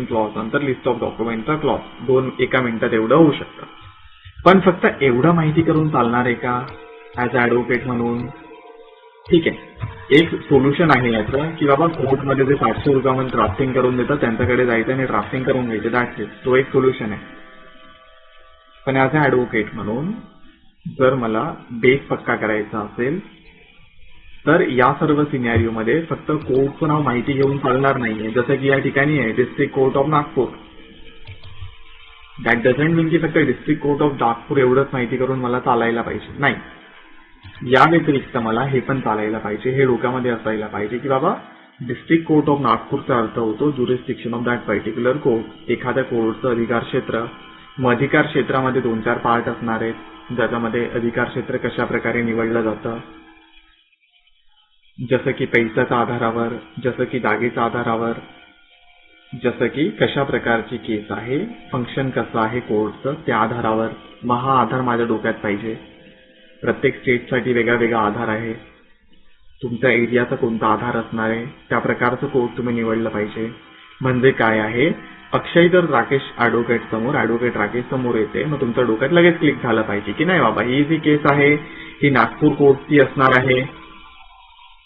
Speaker 1: क्लॉज, नंतर लिस्ट ऑफ डॉक्युमेंटचा क्लॉज. 2 एका मिनिटात एवढं होऊ शकतं. पण फक्त एवढं माहिती करून चालणार आहे का ऍज अ ऍडव्होकेट म्हणून? ठीक आहे, एक सोल्युशन आहे याचं की बाबा कोर्टमध्ये जे 700 रुपयामध्ये ड्राफ्टिंग करून देतात त्यांच्याकडे जायचं आणि ड्राफ्टिंग करून घ्यायचं, दॅट्स इट. तो एक सोल्युशन आहे. पण ऍज अ ऍडव्होकेट म्हणून जर मला बेस पक्का करायचा असेल तर या सर्व सिनॅरिओमध्ये फक्त कोर्टचं नाव माहिती घेऊन चालणार नाहीये. जसं की या ठिकाणी आहे district court of Nagpur. That doesn't mean की फक्त डिस्ट्रिक्ट कोर्ट ऑफ नागपूर एवढंच माहिती करून मला चालायला पाहिजे, नाही. या व्यतिरिक्त मला हे पण चालायला पाहिजे, हे डोक्यामध्ये असायला पाहिजे की बाबा डिस्ट्रिक्ट कोर्ट ऑफ नागपूरचा अर्थ होतो jurisdiction of that particular court, एखाद्या कोर्टचं अधिकार क्षेत्र. मग अधिकार क्षेत्रामध्ये 2-4 पार्ट असणार आहेत ज्याच्यामध्ये अधिकार क्षेत्र कशा प्रकारे निवडलं जातं, जसं की पैशाच्या आधारावर, जसं की जागेच्या आधारावर, जसं की कशा प्रकारची केस आहे, फंक्शन कसं आहे कोर्टचं त्या आधारावर. मग हा आधार माझ्या डोक्यात पाहिजे. प्रत्येक स्टेटसाठी वेगळा आधार आहे. तुमच्या एरियाचा कोणता आधार असणार आहे, त्या प्रकारचं कोर्ट तुम्ही निवडलं पाहिजे. म्हणजे काय आहे, अक्षय जर ऍडव्होकेट राकेश समोर येते, मग तुमच्या डोक्यात लगेच क्लिक झालं पाहिजे की नाही बाबा, ही जी केस आहे ही नागपूर कोर्टची असणार आहे,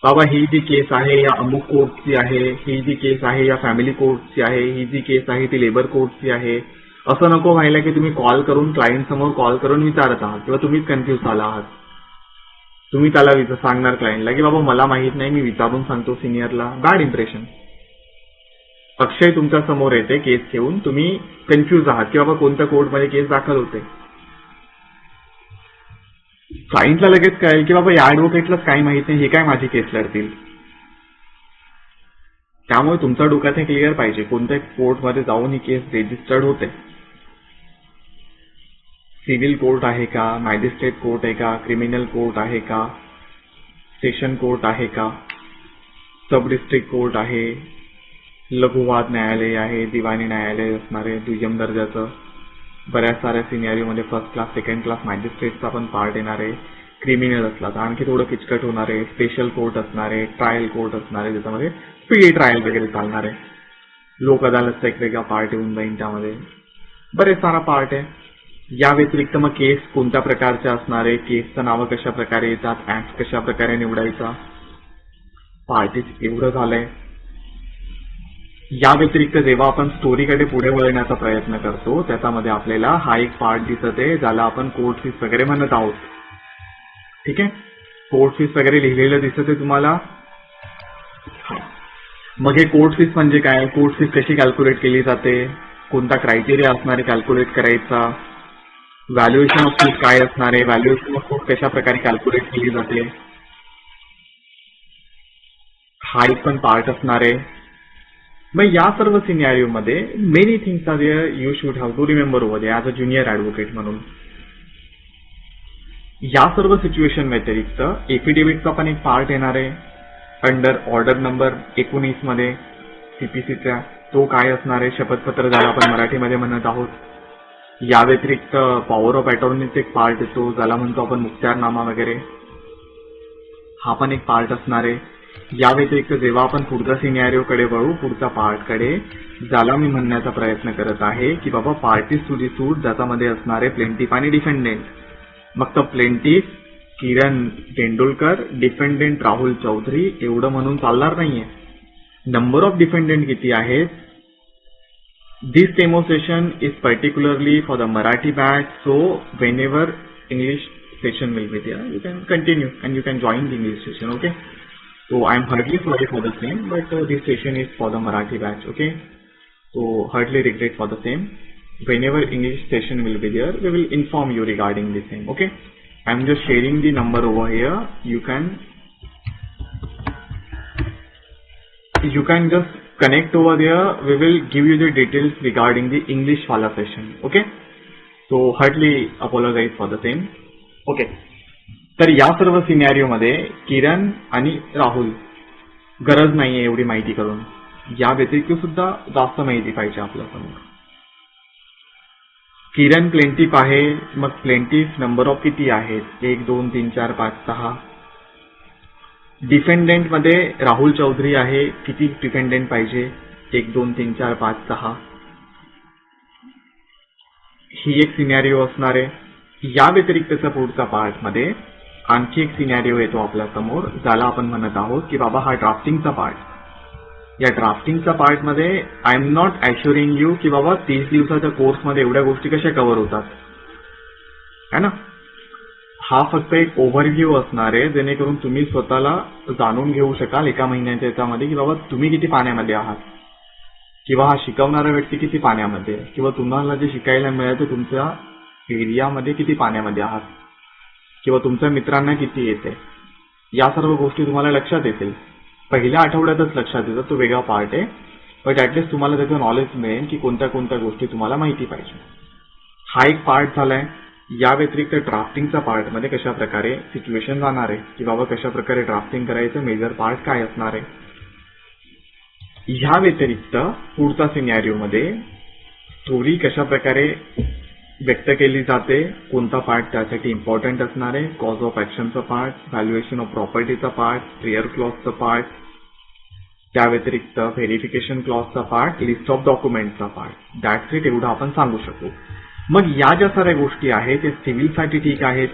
Speaker 1: बाबा ही जी केस आहे या अमुक कोर्टची आहे, ही जी केस आहे या फॅमिली कोर्टची आहे, ही जी केस आहे ती लेबर कोर्टची आहे. असं नको व्हायला की तुम्ही क्लायंट समोर कॉल करून विचारत आहात किंवा तुम्हीच कन्फ्युज झाला आहात. तुम्ही त्याला सांगणार क्लायंटला की बाबा मला माहित नाही, मी विचारून सांगतो सिनियरला. Bad impression. अक्षय तुमच्या समोर येते केस घेऊन, तुम्ही कन्फ्युज आहात की बाबा कोणत्या कोर्टमध्ये केस दाखल होते. क्लायंटला लगेच कळेल की बाबा या ऍडव्होकेटलाच काही माहित नाही, हे काय माझी केस लढतील. त्यामुळे तुमच्या डोक्यात हे क्लिअर पाहिजे कोणत्या कोर्टमध्ये जाऊन ही केस रेजिस्टर्ड होते. सिव्हिल कोर्ट आहे का, मॅजिस्ट्रेट कोर्ट आहे का, क्रिमिनल कोर्ट आहे का, सेशन कोर्ट आहे का, सब डिस्ट्रिक्ट कोर्ट आहे, लघुवाद न्यायालय आहे, दिवाणी न्यायालय असणारे दुय्यम दर्जाचं. बऱ्याच साऱ्या सिनियरीमध्ये फर्स्ट क्लास सेकंड क्लास मॅजिस्ट्रेटचा पण पार्ट येणार आहे. क्रिमिनल असला तर आणखी थोडं किचकट होणार आहे. स्पेशल कोर्ट असणार आहे, ट्रायल कोर्ट असणार आहे, ज्याच्यामध्ये स्पीडी ट्रायल वगैरे चालणार आहे. लोक अदालतचा एक वेगळा पार्ट येऊन जाईल त्यामध्ये. बरेच सारा पार्ट आहे. या व्यतिरिक्त मग केस कोणत्या प्रकारच्या असणार आहे, केसचं नावं कशा प्रकारे येतात, ऍक्ट कशा प्रकारे निवडायचा, पार्टीज एवढं झालंय. या व्यतिरिक्त जेव्हा आपण स्टोरीकडे पुढे वळण्याचा प्रयत्न करतो त्याच्यामध्ये आपल्याला हा एक पार्ट दिसत आहे ज्याला आपण कोर्ट फीस वगैरे म्हणत आहोत. ठीक आहे, कोर्ट फीस वगैरे लिहिलेलं दिसत आहे तुम्हाला. मग हे कोर्ट फीस म्हणजे काय, कोर्ट फीस कशी कॅल्क्युलेट केली जाते, कोणता क्रायटेरिया असणार आहे कॅल्क्युलेट करायचा, व्हॅल्युएशन ऑफ फीस काय असणार आहे, व्हॅल्युएशन ऑफ फीस कशा प्रकारे कॅल्क्युलेट केली जाते, हा एक पण पार्ट असणार आहे. मग या सर्व सिनेरिओमध्ये many things are there you should have to remember over as a junior advocate म्हणून. या सर्व सिच्युएशन व्यतिरिक्त एफिडेव्हिटचा पण एक पार्ट येणार आहे अंडर ऑर्डर नंबर 19 मध्ये सीपीसीचा. तो काय असणार आहे, शपथपत्र ज्याला आपण मराठीमध्ये म्हणत आहोत. या व्यतिरिक्त पॉवर ऑफ अटॉर्नीचा एक पार्ट येतो ज्याला म्हणतो आपण मुक्त्यारनामा वगैरे, हा पण एक पार्ट असणार आहे. या व्यतिरिक्त जेव्हा आपण पुढच्या सिनेरिओकडे वळू, पुढच्या पार्टकडे, ज्याला मी म्हणण्याचा प्रयत्न करत आहे की बाबा पार्टीज टू दी सूट, ज्याच्यामध्ये असणारे प्लेंटिफ आणि डिफेंडेंट. मग तर प्लेंटिफ किरण तेंडुलकर, डिफेंडेंट राहुल चौधरी एवढं म्हणून चालणार नाहीये. नंबर ऑफ डिफेंडेंट किती आहेत. This demonstration is particularly for the Marathi batch, so whenever English session will be there you can continue and you can join the English session. Okay, so I'm heartily sorry for the same, but this session is for the Marathi batch. Okay, so heartily regret for the same. Whenever English session will be there, we will inform you regarding the same. Okay, I'm just sharing the number over here. You can just connect over there. We will give you the details regarding the English wala session. Okay, so heartily apologize for the same. Okay. तर या सर्व सिनेरिओमध्ये किरण आणि राहुल गरज नाहीये एवढी माहिती करून. या व्यतिरिक्त सुद्धा जास्त माहिती पाहिजे आपल्यासमोर. किरण प्लेंटिफ आहे, मग प्लेंटिफ नंबर ऑफ किती आहेत, 1 2 3 4 5 6. डिफेंडेंट मध्ये राहुल चौधरी आहे, किती डिफेंडेंट पाहिजे, 1 2 3 4 5 6. ही एक सिनेरिओ असणार आहे. या व्यतिरिक्तच्या पुढच्या पार्टमध्ये आणखी एक सिनेरिओ येतो आपल्या समोर ज्याला आपण म्हणत आहोत की बाबा हा ड्राफ्टिंगचा पार्ट. या ड्राफ्टिंगच्या पार्टमध्ये आय एम नॉट ॲश्युरिंग यू की बाबा 30 दिवसाच्या कोर्समध्ये एवढ्या गोष्टी कशा कव्हर होतात है ना. हा फक्त एक ओव्हरव्ह्यू असणार आहे जेणेकरून तुम्ही स्वतःला जाणून घेऊ शकाल एका महिन्याच्या याच्यामध्ये की बाबा तुम्ही किती पाण्यामध्ये आहात, किंवा हा शिकवणारा व्यक्ती किती पाण्यामध्ये, किंवा तुम्हाला जे शिकायला मिळालं तुमच्या एरियामध्ये किती पाण्यामध्ये आहात, किंवा तुमच्या मित्रांना किती येते. या सर्व गोष्टी तुम्हाला लक्षात येतील. पहिल्या आठवड्यातच लक्षात येतात, तो वेगळा पार्ट आहे, बट ऍटलीस्ट तुम्हाला त्याचं नॉलेज मिळेल की कोणत्या कोणत्या गोष्टी तुम्हाला माहिती पाहिजे. हा एक पार्ट झालाय. या व्यतिरिक्त ड्राफ्टिंगच्या पार्टमध्ये कशा प्रकारे सिच्युएशन जाणार आहे की बाबा कशा प्रकारे ड्राफ्टिंग करायचं, मेजर पार्ट काय असणार आहे. ह्या व्यतिरिक्त पुढच्या सिनेरिओमध्ये स्टोरी कशा प्रकारे व्यक्त केली जाते, कोणता पार्ट त्यासाठी इम्पॉर्टंट असणार आहे, कॉज ऑफ ऍक्शनचा पार्ट, व्हॅल्युएशन ऑफ प्रॉपर्टीचा पार्ट, प्रेयर क्लॉजचा पार्ट, त्या व्यतिरिक्त व्हेरिफिकेशन क्लॉजचा पार्ट, लिस्ट ऑफ डॉक्युमेंटचा पार्ट. दॅट्स इट, एवढं आपण सांगू शकू. मग या ज्या साऱ्या गोष्टी आहेत ते सिव्हिलसाठी ठीक आहेत.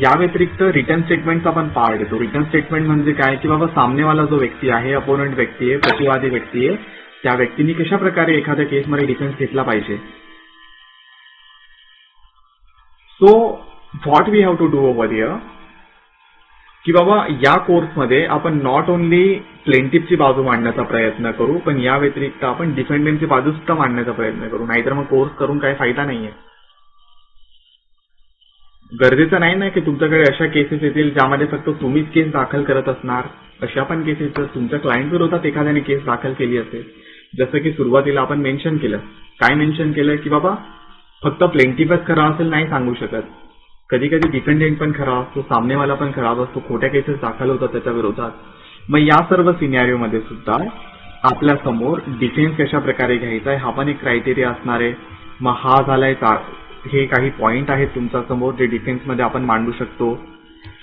Speaker 1: या व्यतिरिक्त रिटर्न स्टेटमेंटचा पण पार्ट येतो. रिटर्न स्टेटमेंट म्हणजे काय की बाबा सामनेवाला जो व्यक्ती आहे, अपोनंट व्यक्ती आहे, प्रतिवादी व्यक्ती आहे, त्या व्यक्तीने कशा प्रकारे एखाद्या केसमध्ये डिफेन्स घेतला पाहिजे. So what we have to do over here की बाबा या कोर्समध्ये आपण नॉट ओनली प्लेंटिफची बाजू मांडण्याचा प्रयत्न करू, पण या व्यतिरिक्त आपण डिफेंडंटची बाजू सुद्धा मांडण्याचा प्रयत्न करू. नाहीतर मग कोर्स करून काही फायदा नाहीये. गरजेचं नाही ना की तुमच्याकडे अशा केसेस येतील ज्यामध्ये फक्त तुम्हीच केस दाखल करत असणार. अशा पण केसेस जर तुमच्या क्लायंट विरोधात एखाद्याने केस दाखल केली असेल, जसं की सुरुवातीला आपण मेन्शन केलं, काय मेन्शन केलं की बाबा फक्त प्लेंटिफच खरा असेल नाही सांगू शकत. कधी कधी डिफेंडेंट पण खरा असतो, सामनेवाला पण खराब असतो, खोट्या केसेस दाखल होतात त्याच्या विरोधात. मग या सर्व सिनॅरिओमध्ये सुद्धा आपल्या समोर डिफेन्स कशा प्रकारे घ्यायचा आहे हा पण एक क्रायटेरिया असणार आहे. मग हा झालाय हे काही पॉइंट आहेत तुमच्या समोर जे डिफेन्समध्ये आपण मांडू शकतो.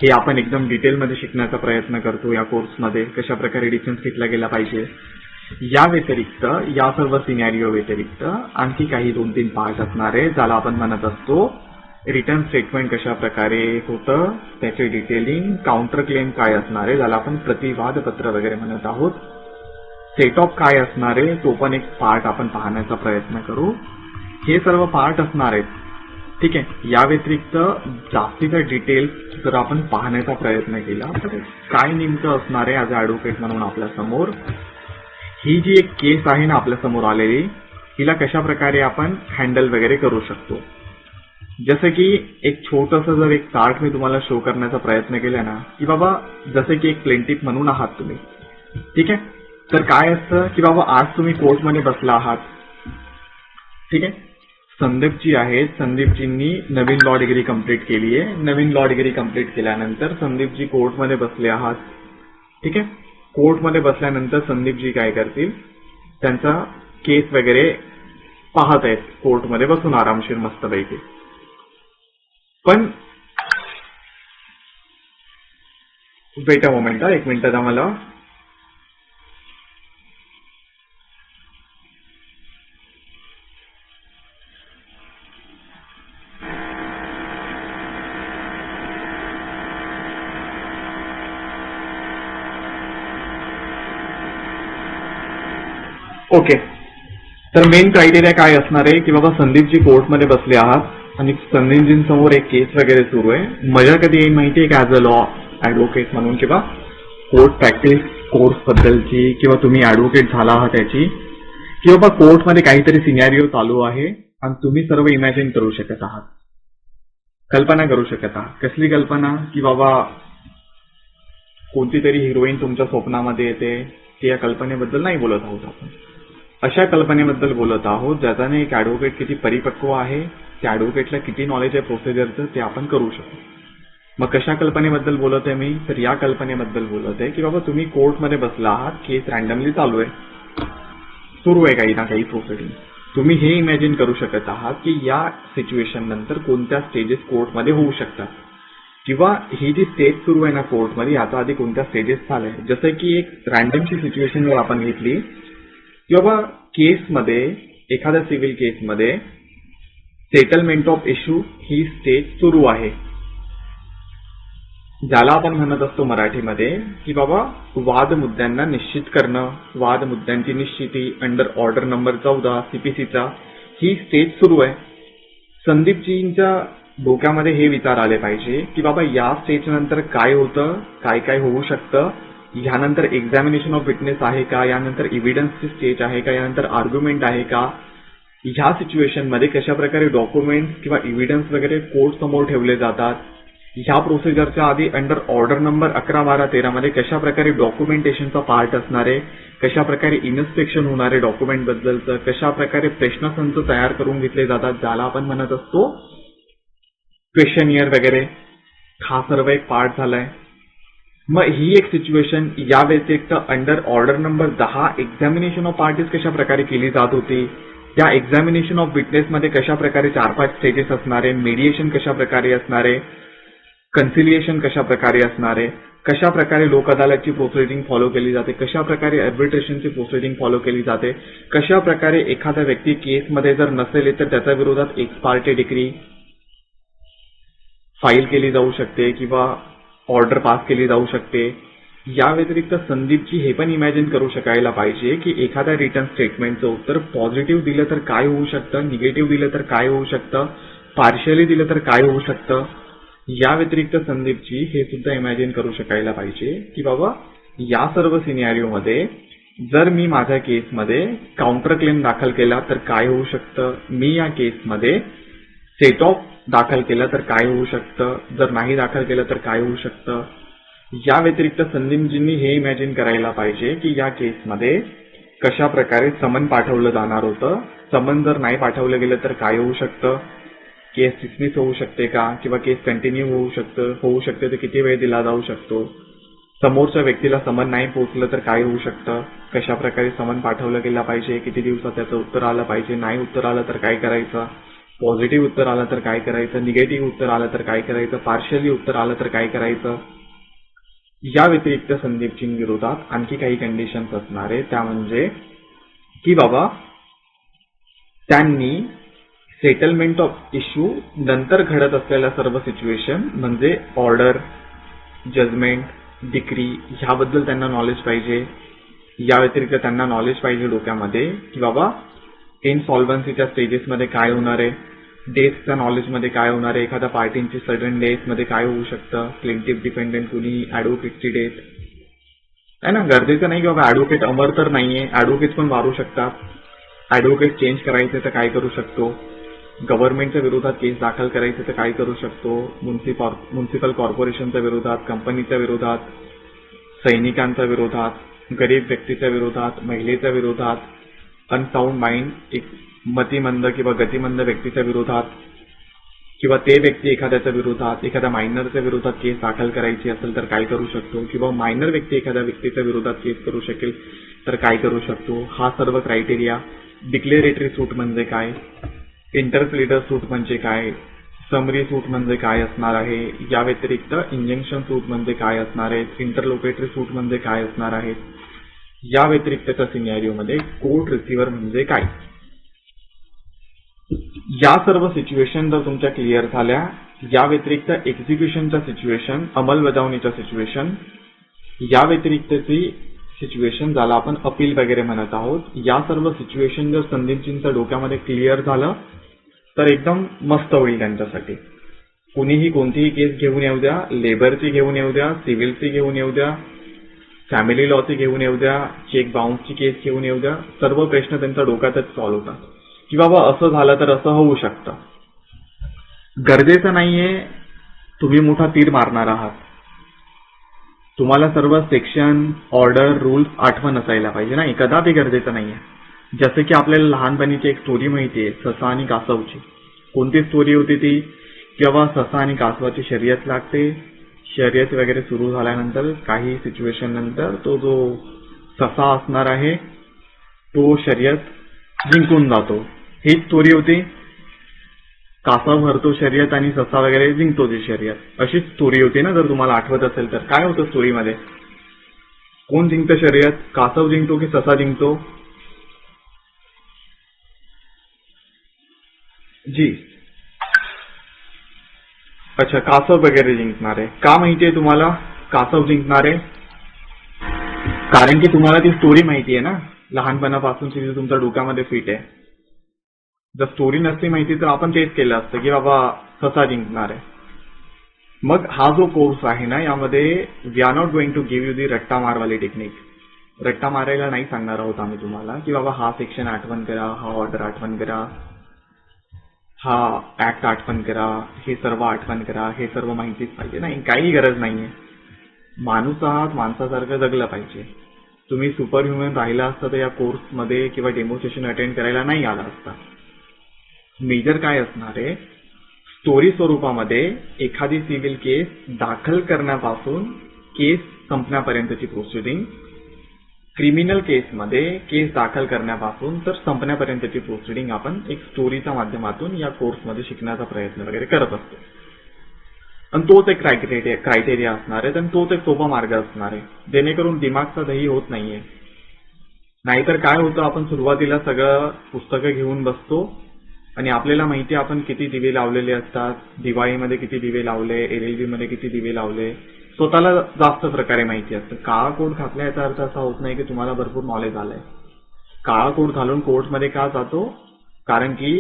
Speaker 1: हे आपण एकदम डिटेलमध्ये शिकण्याचा प्रयत्न करतो या कोर्समध्ये, कशा प्रकारे डिफेन्स घेतला गेला पाहिजे. या व्यतिरिक्त या सर्व सिनॅरिओ व्यतिरिक्त आणखी काही 2-3 पार्ट असणार आहे ज्याला आपण म्हणत असतो रिटर्न स्टेटमेंट कशा प्रकारे होतं, त्याचे डिटेलिंग, काउंटर क्लेम काय असणार आहे ज्याला आपण प्रतिवाद पत्र वगैरे म्हणत आहोत, सेट ऑफ काय असणार आहे तो पण एक पार्ट आपण पाहण्याचा प्रयत्न करू. हे सर्व पार्ट असणार आहेत. ठीक आहे. या व्यतिरिक्त जास्तीचं डिटेल्स जर आपण पाहण्याचा प्रयत्न केला तर काय नेमकं असणार आहे ॲज अ ॲडव्होकेट म्हणून आपल्या समोर. ही जी एक केस आहे ना आपल्या समोर आलेली, हिला कशा प्रकारे आपण हँडल वगैरे करू शकतो. जसं की एक छोटंसं जर एक चार्ट मी तुम्हाला शो करण्याचा प्रयत्न केला ना की बाबा जसं की एक प्लेंटिफ म्हणून आहात तुम्ही. ठीक आहे. तर काय असतं की बाबा आज तुम्ही कोर्टमध्ये बसला आहात. ठीक आहे. संदीपजी आहेत, संदीपजींनी नवीन लॉ डिग्री कंप्लीट केली आहे. नवीन लॉ डिग्री कंप्लीट केल्यानंतर संदीपजी कोर्टमध्ये बसले आहात. ठीक आहे. कोर्टमध्ये बसल्यानंतर संदीपजी काय करतील, त्यांचा केस वगैरे पाहत आहेत कोर्टमध्ये बसून आरामशीर मस्तपैकी. पण वेट अ मोमेंट, एक मिनिट मला ओके. तर मेन क्रायटेरिया काय असणार आहे की बाबा संदीपजी कोर्टमध्ये बसले आहात आणि संदीपजींसमोर एक केस वगैरे सुरू आहे. मजा कधी येईल माहितीये का ॲज अ लॉ ॲडव्होकेट म्हणून किंवा कोर्ट प्रॅक्टिस कोर्स बद्दलची किंवा तुम्ही ॲडव्होकेट झाला आहात त्याची, की बाबा कोर्टमध्ये काहीतरी सिनॅरिओ चालू आहे आणि तुम्ही सर्व इमॅजिन करू शकत आहात, कल्पना करू शकत आहात. कसली कल्पना की बाबा कोणती तरी हिरोईन तुमच्या स्वप्नामध्ये येते. की या कल्पनेबद्दल नाही बोलत आहोत आपण, अशा कल्पनेबद्दल बोलत आहोत ज्याच्याने एक ॲडव्होकेट किती परिपक्व आहे, त्या ॲडव्होकेटला किती नॉलेज आहे प्रोसिजरचं ते आपण करू शकतो. मग कशा कल्पनेबद्दल बोलत आहे मी, तर या कल्पनेबद्दल बोलत आहे की बाबा तुम्ही कोर्टमध्ये बसला आहात, केस रँडमली चालू आहे, सुरू आहे काही ना काही प्रोसिडिंग. तुम्ही हे इमॅजिन करू शकत आहात की या सिच्युएशन नंतर कोणत्या स्टेजेस कोर्टमध्ये होऊ शकतात किंवा ही जी स्टेज सुरू आहे ना कोर्टमध्ये याचा आधी कोणत्या स्टेजेस झाल्या. जसं की एक रँडमची सिच्युएशन जर आपण घेतली की बाबा केसमध्ये, एखाद्या सिव्हिल केसमध्ये settlement of issue he stage सुरू आहे, ज्याला आपण म्हणत असतो मराठीमध्ये की बाबा वाद मुद्द्यांना निश्चित करणं, वाद मुद्द्यांची निश्चिती अंडर ऑर्डर नंबर 14 CPCचा ही स्टेज सुरू आहे. संदीपजींच्या डोक्यामध्ये हे विचार आले पाहिजे की बाबा या स्टेज नंतर काय होतं, काय काय होऊ शकतं, यानंतर एक्झामिनेशन ऑफ विटनेस आहे का, यानंतर इव्हिडन्सची स्टेज आहे का, यानंतर आर्ग्युमेंट आहे का, ह्या सिच्युएशनमध्ये कशा प्रकारे डॉक्युमेंट्स किंवा इव्हिडन्स वगैरे कोर्ट समोर ठेवले जातात, ह्या प्रोसिजरच्या आधी अंडर ऑर्डर नंबर 11, 12, 13 मध्ये कशा प्रकारे डॉक्युमेंटेशनचा पार्ट असणार आहे, कशा प्रकारे इन्स्पेक्शन होणार आहे डॉक्युमेंट बद्दलचं, कशा प्रकारे प्रश्नसंच तयार करून घेतले जातात ज्याला आपण म्हणत असतो क्वेश्चनियर वगैरे, हा सर्व एक पार्ट झालाय. मग ही एक सिच्युएशन. या व्यतिरिक्त under order number 10 examination of parties कशा प्रकारे केली जात होती त्या एक्झामिनेशन ऑफ विटनेसमध्ये कशा प्रकारे 4-5 स्टेजेस असणार आहे, मीडिएशन कशा प्रकारे असणार आहे, कन्सिलिएशन कशा प्रकारे असणार आहे, कशा प्रकारे लोक अदालतची प्रोसिडिंग फॉलो केली जाते, कशा प्रकारे आर्बिट्रेशनची प्रोसिडिंग फॉलो केली जाते, कशा प्रकारे एखादा व्यक्ती केसमध्ये जर नसेल तर त्याच्या विरोधात एक्स पार्टे डिक्री फाईल केली जाऊ शकते किंवा ऑर्डर पास केली जाऊ शकते. या व्यतिरिक्त संदीपजी हे पण इमॅजिन करू शकायला पाहिजे की एखाद्या रिटर्न स्टेटमेंटचं उत्तर पॉझिटिव्ह दिलं तर काय होऊ शकतं, निगेटिव्ह दिलं तर काय होऊ शकतं, पार्शियली दिलं तर काय होऊ शकतं. या व्यतिरिक्त संदीपजी हे सुद्धा इमॅजिन करू शकायला पाहिजे की बाबा या सर्व सिनेरिओमध्ये जर मी माझ्या केसमध्ये काउंटर क्लेम दाखल केला तर काय होऊ शकतं, मी या केसमध्ये सेट ऑफ दाखल केलं तर काय होऊ शकतं, जर नाही दाखल केलं तर काय होऊ शकतं. या व्यतिरिक्त संदीपजींनी हे इमॅजिन करायला पाहिजे की या केसमध्ये कशा प्रकारे समन पाठवलं जाणार होतं, समन जर नाही पाठवलं गेलं तर काय होऊ शकतं, केस डिसमिस होऊ शकते का किंवा केस कंटिन्यू होऊ शकते तर किती वेळ दिला जाऊ शकतो, समोरच्या व्यक्तीला समन नाही पोहोचलं तर काय होऊ शकतं, कशा प्रकारे समन पाठवलं गेलं पाहिजे, किती दिवसात त्याचं उत्तर आलं पाहिजे, नाही उत्तर आलं तर काय करायचं, पॉझिटिव्ह उत्तर आलं तर काय करायचं, निगेटिव्ह उत्तर आलं तर काय करायचं, पार्शियली उत्तर आलं तर काय करायचं. या व्यतिरिक्त संदीपजींविरोधात आणखी काही कंडिशन्स असणार आहे, त्या म्हणजे की बाबा त्यांनी सेटलमेंट ऑफ इश्यू नंतर घडत असलेल्या सर्व सिच्युएशन म्हणजे ऑर्डर, जजमेंट, डिक्री ह्याबद्दल त्यांना नॉलेज पाहिजे. या व्यतिरिक्त त्यांना नॉलेज पाहिजे डोक्यामध्ये की बाबा इनसॉल्व्हन्सीच्या स्टेजेसमध्ये काय होणार आहे, डेथच्या नॉलेजमध्ये काय होणार आहे, एखाद्या पार्टींची सडन डेथमध्ये काय होऊ शकतं, प्लेंटिफ डिपेंडेंट कुणी, ऍडव्होकेटची डेथ आहे ना. गरजेचं नाही की बाबा ऍडव्होकेट अमर तर नाहीये, ऍडव्होकेट पण वारू शकतात, ऍडव्होकेट चेंज करायचे तर काय करू शकतो, गव्हर्नमेंटच्या विरोधात केस दाखल करायचे तर काय करू शकतो, म्युन्सिपल कॉर्पोरेशनच्या विरोधात, कंपनीच्या विरोधात, सैनिकांच्या विरोधात, गरीब व्यक्तीच्या विरोधात, महिलेच्या विरोधात, अनसाउंड माइंड एक मतिमंद किंवा गतिमंद व्यक्तीच्या विरोधात किंवा ते व्यक्ती एखाद्याच्या विरोधात, एखाद्या मायनरच्या विरोधात केस दाखल करायची असेल तर काय करू शकतो किंवा मायनर व्यक्ती एखाद्या व्यक्तीच्या विरोधात केस करू शकेल तर काय करू शकतो. हा सर्व क्रायटेरिया. डिक्लेरेटरी सूट म्हणजे काय, इंटरप्लिटर सूट म्हणजे काय, समरी सूट म्हणजे काय असणार आहे, या व्यतिरिक्त इंजंक्शन सूट म्हणजे काय असणार आहे, इंटरलोकेटरी सूट म्हणजे काय असणार आहे. या व्यतिरिक्तच्या सिनेरिओमध्ये कोर्ट रिसिव्हर म्हणजे काय. या सर्व सिच्युएशन जर तुमच्या क्लिअर झाल्या, या व्यतिरिक्त एक्झिक्युशनच्या सिच्युएशन, अंमलबजावणीच्या सिच्युएशन, या व्यतिरिक्तची सिच्युएशन ज्याला आपण अपील वगैरे म्हणत आहोत, या सर्व सिच्युएशन जर संदीपजींच्या डोक्यामध्ये क्लिअर झालं तर एकदम मस्त होईल त्यांच्यासाठी. कुणीही कोणतीही केस घेऊन येऊ द्या, लेबरची घेऊन येऊ द्या, सिव्हिलची घेऊन येऊ द्या, फॅमिली लॉची घेऊन येऊ द्या, चेक बाउन्सची केस घेऊन येऊ द्या, सर्व प्रश्न त्यांच्या डोक्यातच सॉल्व्ह होतात की बाबा असं झालं तर असं होऊ शकतं. गरजेचं नाहीये तुम्ही मोठा तीर मारणार आहात, तुम्हाला सर्व सेक्शन, ऑर्डर, रूल्स आठवण असायला पाहिजे नाही, कदापि गरजेचं नाहीये. जसं की आपल्याला लहानपणीची एक स्टोरी माहिती आहे, ससा आणि कासवची. कोणती स्टोरी होती ती, किंवा ससा आणि कासवाची शर्यत लागते, शर्यत वगैरे सुरू झाल्यानंतर काही सिच्युएशन नंतर तो जो ससा असणार आहे तो शर्यत जिंकून जातो. हीच स्टोरी होती. कासव हरतो शर्यत आणि ससा वगैरे जिंकतो ती शर्यत, अशीच स्टोरी होती ना. जर तुम्हाला आठवत असेल तर काय होतं स्टोरीमध्ये, कोण जिंकतं शर्यत, कासव जिंकतो की ससा जिंकतो. जी अच्छा, कासव वगैरे जिंकणार आहे. का माहितीये तुम्हाला कासव जिंकणार आहे, कारण की तुम्हाला ती स्टोरी माहिती आहे ना, लहानपणापासूनची जी तुमच्या डोक्यामध्ये फिट आहे. जर स्टोरी नसती माहिती तर आपण तेच केलं असतं की बाबा ससा जिंकणार आहे. मग हा जो कोर्स आहे ना, यामध्ये we are not going to give you the रट्टा मारवाली टेक्निक. रट्टा मारायला नाही सांगणार आहोत आम्ही तुम्हाला की बाबा हा सेक्शन आठवण करा, हा ऑर्डर आठवण करा, हा ऍक्ट आठवण करा, हे सर्व आठवण करा, हे सर्व माहितीच पाहिजे. नाही, काही गरज नाहीये. माणूस आहात, माणसासारखं जगलं पाहिजे. तुम्ही सुपर ह्युमन राहिला असता तर या कोर्समध्ये किंवा डेमोन्स्ट्रेशन अटेंड करायला नाही आला असता. मेजर काय असणार आहे, स्टोरी स्वरूपामध्ये एखादी सिव्हिल केस दाखल करण्यापासून केस संपण्यापर्यंतची प्रोसिडिंग, क्रिमिनल केसमध्ये केस दाखल करण्यापासून तर संपण्यापर्यंतची प्रोसिडिंग आपण एक स्टोरीच्या माध्यमातून या कोर्समध्ये शिकण्याचा प्रयत्न वगैरे करत असतो. आणि तोच एक क्रायटेरिया असणार आहे आणि तोच एक सोपा मार्ग असणार आहे, जेणेकरून दिमागचा दही होत नाहीये. नाहीतर काय होतं, आपण सुरुवातीला सगळं पुस्तकं घेऊन बसतो आणि आपल्याला माहिती आपण किती दिवे लावलेले असतात, दिवाळीमध्ये किती दिवे लावले, LLB मध्ये किती दिवे लावले, स्वतःला जास्त प्रकारे माहिती असतं. काळा कोट घातला याचा अर्थ असा होत नाही की तुम्हाला भरपूर नॉलेज आलंय. काळा कोट घालून कोर्टमध्ये का जातो? कारण की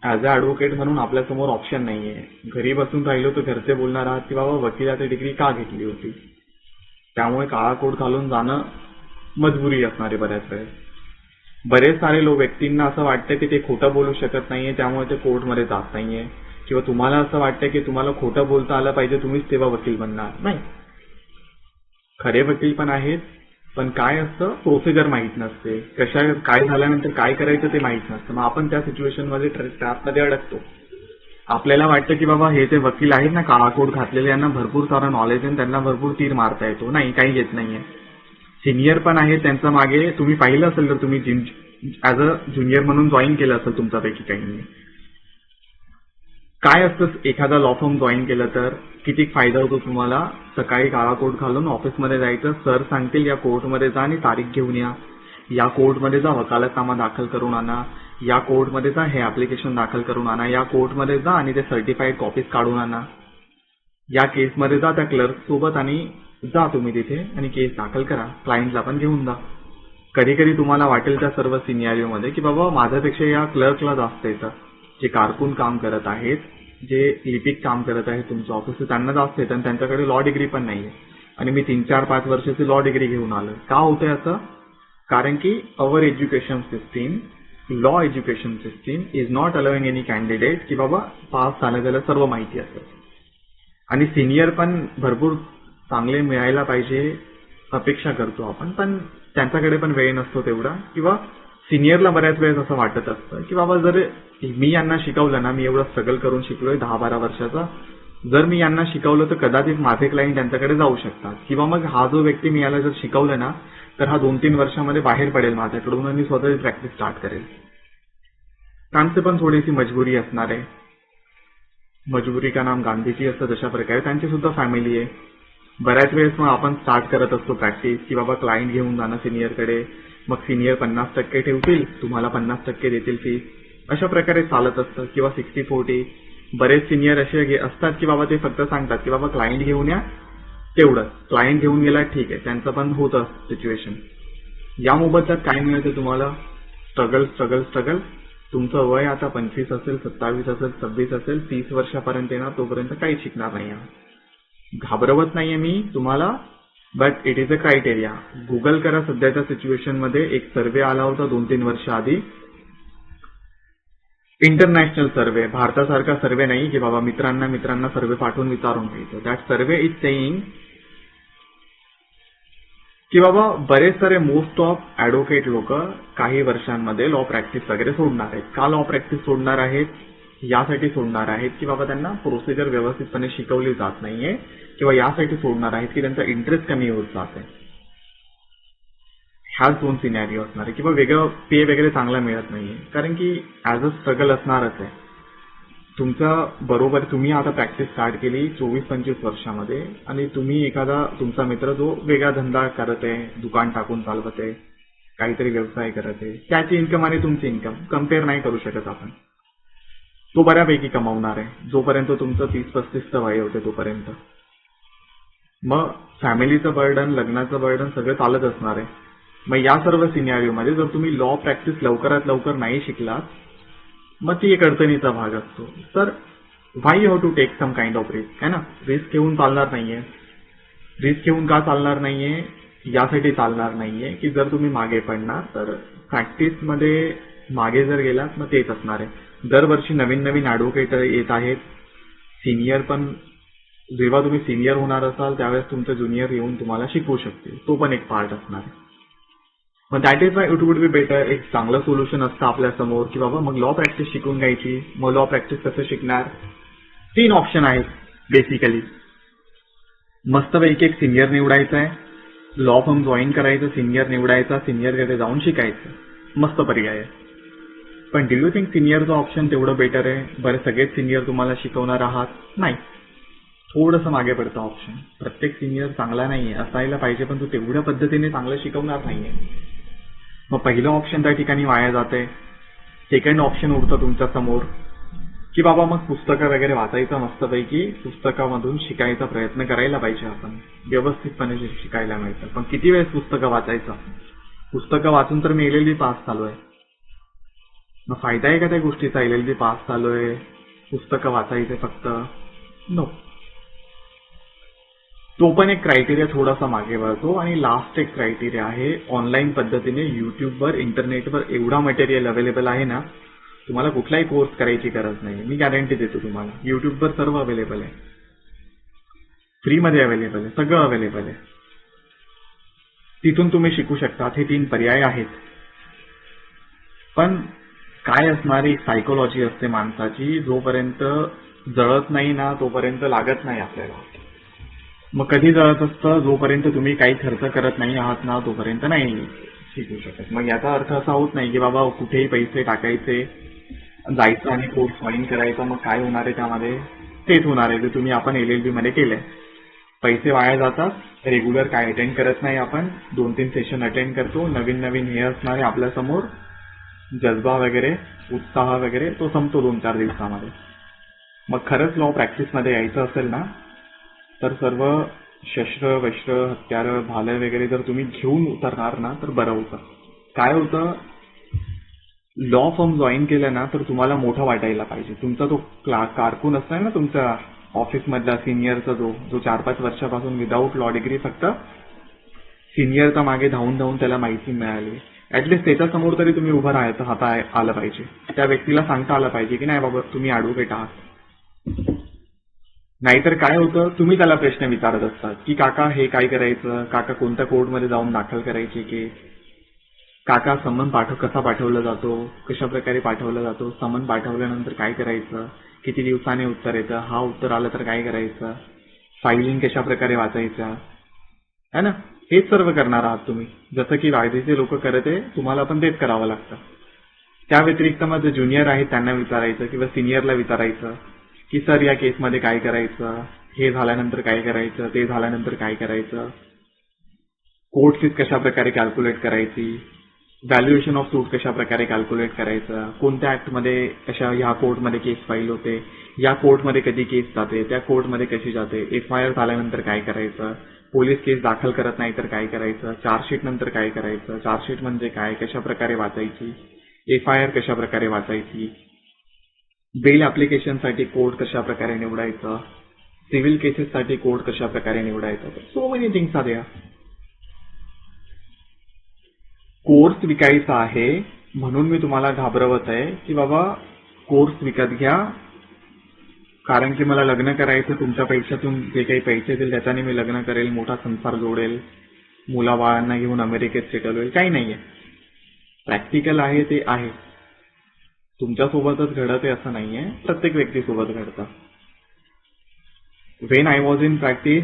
Speaker 1: ऍज अ ऍडव्होकेट म्हणून आपल्यासमोर ऑप्शन नाहीये. घरी बसून राहिलो तर घरचे बोलणार आहात की बाबा वकिलाची डिग्री का घेतली होती. त्यामुळे काळा कोट घालून जाणं मजबुरी असणार आहे बऱ्याच वेळेस. बरेच सारे व्यक्तींना असं वाटतं की ते खोटं बोलू शकत नाहीये, त्यामुळे ते कोर्टमध्ये जात नाहीये. किंवा तुम्हाला असं वाटतं की तुम्हाला खोटं बोलता आलं पाहिजे, तुम्हीच तेव्हा वकील बनणार. नाही, खरे वकील पण आहेत, पण काय असतं, प्रोसिजर माहीत नसते, काय झाल्यानंतर काय करायचं ते माहीत नसतं. मग आपण त्या सिच्युएशनमध्ये ट्रॅपमध्ये अडकतो. आपल्याला वाटतं की बाबा हे जे वकील आहेत ना काळा कोट घातलेले, यांना भरपूर सारा नॉलेज आहे, त्यांना भरपूर तीर मारता येतो. नाही, काही येत नाहीये. सिनियर पण आहे त्यांच्या मागे. तुम्ही पाहिलं असेल तर तुम्ही ऍज अ ज्युनियर म्हणून जॉईन केलं असेल तुमच्यापैकी काही. काय असतं, एखादा लॉ फर्म जॉईन केलं तर किती फायदा होतो तुम्हाला. सकाळी काळा कोट घालून ऑफिसमध्ये जायचं, सर सांगतील या कोर्टमध्ये जा आणि तारीख घेऊन या कोर्टमध्ये जा वकालतनामा दाखल करून आणा, या कोर्टमध्ये जा हे ऍप्लिकेशन दाखल करून आणा, या कोर्टमध्ये जा आणि ते सर्टिफाईड कॉपीज काढून आणा, या केसमध्ये जा त्या क्लर्क सोबत आणि जा तुम्ही तिथे आणि केस दाखल करा, क्लायंटला पण घेऊन जा. कधी कधी तुम्हाला वाटेल त्या सर्व सिनियरिओमध्ये की बाबा माझ्यापेक्षा या क्लर्कला जास्त येतं. जे कारकून काम करत आहेत, जे लिपिक काम करत आहेत तुमच्या ऑफिसचं, त्यांना जास्त येतं आणि त्यांच्याकडे लॉ डिग्री पण नाहीये आणि मी 3-4-5 वर्षाची लॉ डिग्री घेऊन आलो. का होतंय असं? कारण की our education system, law education system is not allowing any candidate की बाबा पास झालं सर्व माहिती असेल. आणि सिनियर पण भरपूर चांगले मिळायला पाहिजे अपेक्षा करतो आपण, पण त्यांच्याकडे पण वेळ नसतो तेवढा. किंवा सिनियरला बऱ्याच वेळेस असं वाटत असतं की बाबा जर मी यांना शिकवलं ना, मी एवढं स्ट्रगल करून शिकलोय 10-12 वर्षाचा, जर मी यांना शिकवलं तर कदाचित माझे क्लायंट त्यांच्याकडे जाऊ शकतात. किंवा मग हा जो व्यक्ती मी याला जर शिकवलं ना तर हा 2-3 वर्षामध्ये बाहेर पडेल माझ्याकडून आणि स्वतःची प्रॅक्टिस स्टार्ट करेल. त्यांची पण थोडीशी मजबुरी असणार आहे. मजबुरी का नाम गांधीजी असतं तशा प्रकारे त्यांची सुद्धा फॅमिली आहे. बऱ्याच वेळेस मग आपण स्टार्ट करत असतो प्रॅक्टिस की बाबा क्लायंट घेऊन जाणं सिनियरकडे, मग सिनियर 50% ठेवतील, तुम्हाला 50% देतील फीस, अशा प्रकारे चालत असतं. किंवा 60-40. बरेच सिनियर असे असतात की बाबा ते फक्त सांगतात की बाबा क्लायंट घेऊन या, तेवढं क्लायंट घेऊन गेला ठीक आहे, त्यांचं पण होतं सिच्युएशन. या मोबदल्यात काय मिळतं तुम्हाला? स्ट्रगल. तुमचं वय आता 25 असेल, 27 असेल, 26 असेल, 30 वर्षापर्यंत येणार, तोपर्यंत काही शिकणार नाही. घाबरवत नाहीये मी तुम्हाला, but it is a criteria. Google करा, सध्याच्या सिच्युएशनमध्ये एक सर्व्हे आला होता 2-3 वर्ष आधी, इंटरनॅशनल सर्व्हे, भारतासारखा सर्व्हे नाही की बाबा मित्रांना सर्व्हे पाठवून विचारून घ्यायचं. दॅट सर्व्हे इज सेईंग की बाबा बरेच सारे मोस्ट ऑफ ऍडव्होकेट लोक काही वर्षांमध्ये लॉ प्रॅक्टिस वगैरे सोडणार आहेत. का लॉ प्रॅक्टिस सोडणार आहेत? यासाठी सोडणार आहेत की बाबा त्यांना प्रोसिजर व्यवस्थितपणे शिकवली जात नाहीये, किंवा यासाठी सोडणार आहेत की त्यांचा इंटरेस्ट कमी होत जाते. ह्याच 2 सिनॅरिओ असणार आहे. किंवा वेगळं पे वगैरे चांगला मिळत नाहीये, कारण की ऍज अ स्ट्रगल असणारच आहे तुमच्या बरोबर. तुम्ही आता प्रॅक्टिस स्टार्ट केली 24-25 वर्षामध्ये आणि तुम्ही एखादा तुमचा मित्र जो वेगळा धंदा करत आहे, दुकान टाकून चालवत आहे, काहीतरी व्यवसाय करत आहे, त्याची इन्कम आणि तुमची इन्कम कम्पेअर नाही करू शकत आपण. तो बऱ्यापैकी कमावणार आहे जोपर्यंत तुमचं 30-35चं वय होते तोपर्यंत. मग फॅमिलीचं बर्डन, लग्नाचं बर्डन सगळं चालत असणार आहे. मग या सर्व सिनॅरिओमध्ये जर तुम्ही लॉ प्रॅक्टिस लवकरात लवकर नाही शिकलात, मग ती एक अडचणीचा भाग असतो. तर why you have to take some kind of risk, है ना. रिस्क घेऊन चालणार नाहीये. रिस्क घेऊन का चालणार नाहीये? यासाठी चालणार नाहीये की जर तुम्ही मागे पडणार तर प्रॅक्टिसमध्ये मागे जर गेलात मग तेच असणार आहे. दरवर्षी नवीन ऍडव्होकेट येत आहेत. सिनियर पण, जेव्हा तुम्ही सिनियर होणार असाल त्यावेळेस तुमचे ज्युनियर येऊन तुम्हाला शिकवू शकतील, तो पण एक पार्ट असणार आहे. मग that is why it would be better. एक चांगलं सोल्युशन असतं आपल्या समोर की बाबा मग लॉ प्रॅक्टिस शिकून घ्यायची. मग लॉ प्रॅक्टिस कसं शिकणार? 3 ऑप्शन आहेत बेसिकली. मस्तपैकी एक सिनियर निवडायचा आहे, लॉ फर्म जॉईन करायचं, सिनियर निवडायचा, सिनियरकडे जाऊन शिकायचं, मस्त पर्याय आहे. पण डू यू थिंक सिनियरचं ऑप्शन तेवढं बेटर आहे? बरं, सगळेच सिनियर तुम्हाला शिकवणार आहात? नाही, थोडंसं मागे पडतं ऑप्शन. प्रत्येक सिनियर चांगला नाहीये, असायला पाहिजे, पण तो तेवढ्या पद्धतीने चांगलं शिकवणार नाहीये. मग पहिलं ऑप्शन त्या ठिकाणी वाया जाते. सेकंड ऑप्शन उरतं तुमच्या समोर की बाबा मग पुस्तकं वगैरे वाचायचं, मस्तपैकी पुस्तकामधून शिकायचा प्रयत्न करायला पाहिजे, आपण व्यवस्थितपणे शिकायला मिळतं. पण किती वेळेस पुस्तकं वाचायचं? पुस्तकं वाचून तर मी LLB पास चालू आहे. मग फायदा आहे का त्या गोष्टीचा? LLB पास चालू आहे, पुस्तकं वाचायचे फक्त? नो. तो पण एक क्रायटेरिया थोडासा मागे वळतो. आणि लास्ट एक क्रायटेरिया आहे, ऑनलाईन पद्धतीने युट्यूबवर, इंटरनेटवर एवढा मटेरियल अवेलेबल आहे ना, तुम्हाला कुठलाही कोर्स करायची गरज नाही. मी गॅरंटी देतो तुम्हाला, युट्यूबवर सर्व अवेलेबल आहे, फ्रीमध्ये अवेलेबल आहे, सगळं अवेलेबल आहे. तिथून तुम्ही शिकू शकता. हे 3 पर्याय आहेत. पण काय असणारी सायकोलॉजी असते माणसाची, जोपर्यंत जळत नाही ना तोपर्यंत लागत नाही आपल्याला. मग कधी जळत असतं? जोपर्यंत तुम्ही काही खर्च करत नाही आहात ना तोपर्यंत नाही शिकू शकत. मग याचा अर्थ असा होत नाही की बाबा कुठेही पैसे टाकायचे, जायचं आणि कोर्स जॉईन करायचा, मग काय होणार आहे त्यामध्ये? तेच होणार आहे जे तुम्ही आपण LLB मध्ये केलंय. पैसे वाया जातात, रेग्युलर काय अटेंड करत नाही आपण, 2-3 सेशन अटेंड करतो, नवीन नवीन हे असणार आहे आपल्या समोर, जज्बा वगैरे, उत्साह वगैरे तो संपतो 2-4 दिवसामध्ये. मग खरंच लॉ प्रॅक्टिसमध्ये यायचं असेल ना तर सर्व शस्त्र, वस्त्र, हत्यारं, भालं वगैरे जर तुम्ही घेऊन उतरणार ना तर बरं होतं. काय होतं, लॉ फर्म जॉईन केलं ना तर तुम्हाला मोठं वाटायला पाहिजे. तुमचा तो कारकून असणार ना तुमच्या ऑफिसमधला सिनियरचा, जो 4-5 वर्षापासून विदाऊट लॉ डिग्री फक्त सिनियरचा मागे धावून धावून त्याला माहिती मिळाली, ऍटलिस्ट त्याच्यासमोर तरी तुम्ही उभं राहता आलं पाहिजे. त्या व्यक्तीला सांगता आलं पाहिजे की नाही बाबा तुम्ही ॲडव्होकेट आहात. नाहीतर काय होतं, तुम्ही त्याला प्रश्न विचारत असतात की काका हे काय करायचं, काका कोणत्या कोर्टमध्ये जाऊन दाखल करायची केस, काका समन कसा पाठवला जातो, कशा प्रकारे पाठवला जातो, समन पाठवल्यानंतर काय करायचं, किती दिवसाने उत्तर येतं, हा उत्तर आलं तर काय करायचं, फायलिंग कशा प्रकारे वाचायच्या, है ना, हेच सर्व करणार आहात तुम्ही. जसं की कायदेचे लोक करत आहे, तुम्हाला पण तेच करावं लागतं. त्या व्यतिरिक्त मग जे ज्युनियर आहेत त्यांना विचारायचं किंवा सिनियरला विचारायचं की सर या केसमध्ये काय करायचं, हे झाल्यानंतर काय करायचं, ते झाल्यानंतर काय करायचं, कोर्ट फीस कशा प्रकारे कॅल्क्युलेट करायची, व्हॅल्युएशन ऑफ सूट कशा प्रकारे कॅल्क्युलेट करायचं, कोणत्या ऍक्टमध्ये कशा ह्या कोर्टमध्ये केस फाईल होते, या कोर्टमध्ये कधी केस जाते, त्या कोर्टमध्ये कशी जाते, FIR झाल्यानंतर काय करायचं, पोलीस केस दाखल करत नाही तर काय करायचं, चार्जशीट नंतर काय करायचं, चार्जशीट म्हणजे काय, कशा प्रकारे वाचायची, FIR कशा प्रकारे वाचायची, बेल ऍप्लिकेशनसाठी कोर्ट कशा प्रकारे निवडायचं, सिव्हिल केसेससाठी कोर्ट कशा प्रकारे निवडायचं. So many things are there. Course विकायचा आहे म्हणून मी तुम्हाला घाबरवत आहे की बाबा कोर्स विकत घ्या, कारण की मला लग्न करायचं, तुमच्या पैशातून जे काही पैसे येतील त्याच्याने मी लग्न करेल, मोठा संसार जोडेल, मुलाबाळांना घेऊन अमेरिकेत सेटल होईल. काही नाहीये, प्रॅक्टिकल आहे ते आहे. तुमच्यासोबतच घडत आहे असं नाहीये, प्रत्येक व्यक्तीसोबत घडतं. When I was in practice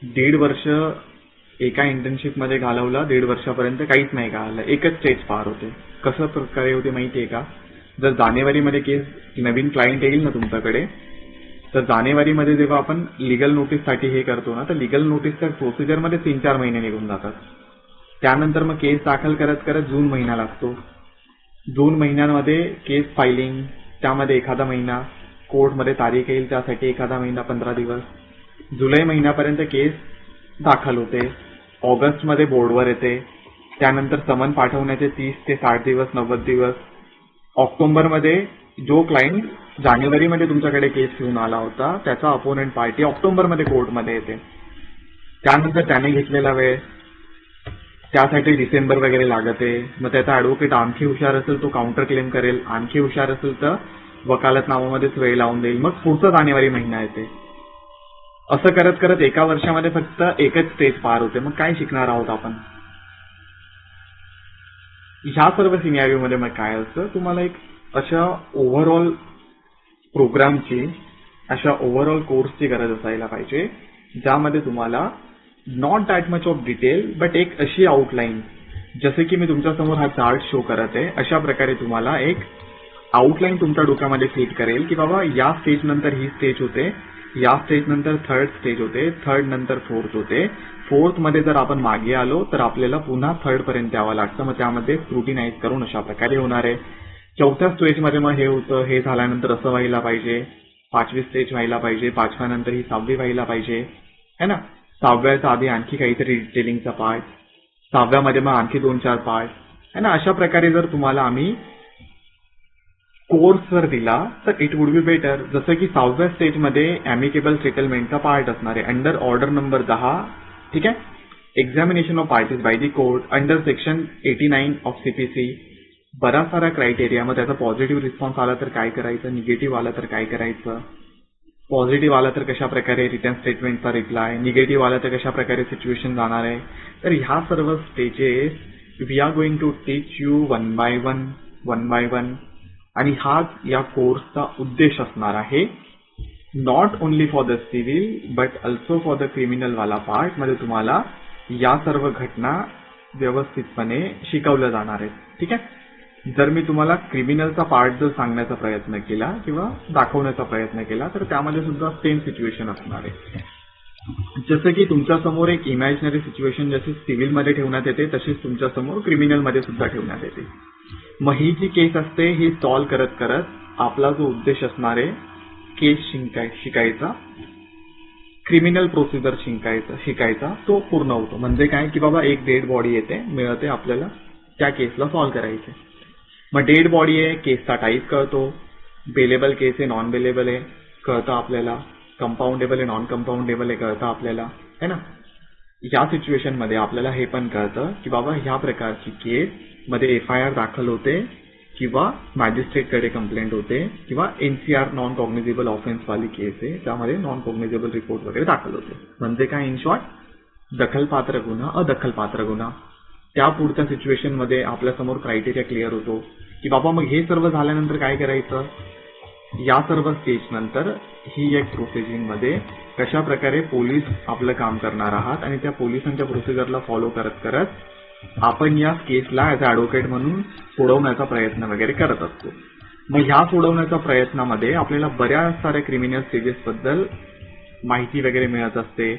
Speaker 1: 1.5 वर्ष एका इंटर्नशिपमध्ये घालवला, 1.5 वर्षापर्यंत काहीच नाही कळालं, एकच स्टेज पार होते. कसं प्रकारे होते माहितीये का, जर जानेवारीमध्ये केस नवीन क्लायंट येईल ना तुमच्याकडे, तर जानेवारीमध्ये जेव्हा आपण लिगल नोटीससाठी हे करतो ना, तर लिगल नोटीसच्या प्रोसिजरमध्ये 3-4 महिने निघून जातात. त्यानंतर मग केस दाखल करत करत जून महिना लागतो. जून महिन्यामध्ये केस फायलिंग, त्यामध्ये एखादा महिना, कोर्टमध्ये तारीख येईल त्यासाठी एखादा महिना 15 दिवस, जुलै महिन्यापर्यंत केस दाखल होते, ऑगस्टमध्ये बोर्डवर येते, त्यानंतर समन पाठवण्याचे 30 ते 60 दिवस, 90 दिवस, ऑक्टोबरमध्ये जो क्लायंट जानेवारीमध्ये तुमच्याकडे केस घेऊन आला होता त्याचा अपोनेंट पार्टी ऑक्टोबरमध्ये कोर्टमध्ये येते. त्यानंतर त्याने घेतलेला वेळ, त्यासाठी डिसेंबर वगैरे लागते. मग त्याचा ऍडव्होकेट आणखी हुशार असेल तो काउंटर क्लेम करेल, आणखी हुशार असेल तर वकालतनामामध्येच वेळ लावून देईल, मग पुढचा जानेवारी महिना येते. असं करत करत एका वर्षामध्ये फक्त एकच स्टेज पार होते. मग काय शिकणार आहोत आपण? ह्या सर्व सिनेरिओमध्ये मग काय असतं, तुम्हाला एक अशा ओव्हरऑल प्रोग्रामची, अशा ओव्हरऑल कोर्सची गरज असायला पाहिजे ज्यामध्ये तुम्हाला not that much of detail, but एक अशी आउटलाईन, जसे की मी तुमच्यासमोर हा चार्ट शो करत आहे, अशा प्रकारे तुम्हाला एक आउटलाईन तुमच्या डोक्यामध्ये सेट करेल की बाबा या स्टेज नंतर ही स्टेज होते, या स्टेज नंतर थर्ड स्टेज होते, थर्ड नंतर फोर्थ होते, फोर्थ मध्ये जर आपण मागे आलो तर आपल्याला पुन्हा थर्ड पर्यंत यावं लागतं, मग त्यामध्ये स्क्रुटिनाइज करून अशा प्रकारे होणार आहे. चौथ्या स्टेजमध्ये मग हे होतं, हे झाल्यानंतर असं व्हायला पाहिजे, पाचवी स्टेज व्हायला पाहिजे, पाचव्यानंतर ही सहावी व्हायला पाहिजे, है ना. सहाव्याच्या आधी आणखी काहीतरी डिटेलिंगचा पार्ट, सहाव्यामध्ये मग आणखी 2-4 पार्ट, है ना. अशा प्रकारे जर तुम्हाला आम्ही कोर्स जर दिला तर इट वुड बी बेटर. जसं की 6व्या स्टेजमध्ये अॅमिकेबल सेटलमेंटचा पार्ट असणार आहे अंडर ऑर्डर नंबर 10. ठीक आहे. Examination of parties by the court under section 89 of CPC. बराच सारा क्रायटेरिया. मग त्याचा पॉझिटिव्ह रिस्पॉन्स आला तर काय करायचं, निगेटिव्ह आला तर काय करायचं, पॉझिटिव्ह आला तर कशा प्रकारे रिटर्न स्टेटमेंटचा रिप्लाय, निगेटिव्ह आला तर कशा प्रकारे सिच्युएशन जाणार आहे. तर ह्या सर्व stages we are going to teach you one by one. आणि हाच या कोर्सचा उद्देश असणार आहे. Not only for the civil but also for the criminal वाला पार्ट मध्ये तुम्हाला या सर्व घटना व्यवस्थितपणे शिकवल्या जाणार आहेत. ठीक आहे. जर मी तुम्हाला क्रिमिनलचा पार्ट जर सांगण्याचा प्रयत्न केला किंवा दाखवण्याचा प्रयत्न केला तर त्यामध्ये सुद्धा सेम सिच्युएशन असणार आहे. जसं की तुमच्यासमोर एक इमॅजिनरी सिच्युएशन जशी सिव्हिलमध्ये ठेवण्यात येते तशीच तुमच्यासमोर क्रिमिनलमध्ये सुद्धा ठेवण्यात येते. मग ही जी केस असते ही सॉल्व्ह करत करत आपला जो उद्देश असणार आहे केस शिकायचा, क्रिमिनल प्रोसिजर शिकायचा तो पूर्ण होतो. म्हणजे काय की बाबा एक डेड बॉडी येते, मिळते आपल्याला, त्या केसला सॉल्व्ह करायचे. मग डेड बॉडी आहे, केसचा टाईप कळतो, बेलेबल केस आहे, नॉन बेलेबल आहे कळतं आपल्याला, कंपाऊंडेबल आहे, नॉन कंपाऊंडेबल आहे कळतं आपल्याला, है ना. या सिच्युएशन मध्ये आपल्याला हे पण कळतं की बाबा ह्या प्रकारची केस मध्ये एफआयआर दाखल होते किंवा मॅजिस्ट्रेटकडे कंप्लेंट होते किंवा एनसीआर नॉन कॉग्निझेबल ऑफेन्स वाली केस आहे त्यामध्ये नॉन कॉग्निझेबल रिपोर्ट वगैरे दाखल होते. म्हणजे काय इन शॉर्ट दखलपात्र गुन्हा, अदखलपात्र गुन्हा. त्या पुढच्या सिच्युएशन मध्ये आपल्यासमोर क्रायटेरिया क्लिअर होतो की बाबा मग हे सर्व झाल्यानंतर काय करायचं. या सर्व स्टेज नंतर ही एक प्रोसिजिंग मध्ये कशा प्रकारे पोलीस आपलं काम करणार आहात आणि त्या पोलिसांच्या प्रोसिजरला फॉलो करत करत आपण या केसला ऍज अ ऍडव्होकेट म्हणून सोडवण्याचा प्रयत्न वगैरे करत असतो. मग ह्या सोडवण्याच्या प्रयत्नामध्ये आपल्याला बऱ्याच साऱ्या क्रिमिनल स्टेजेस बद्दल माहिती वगैरे मिळत असते.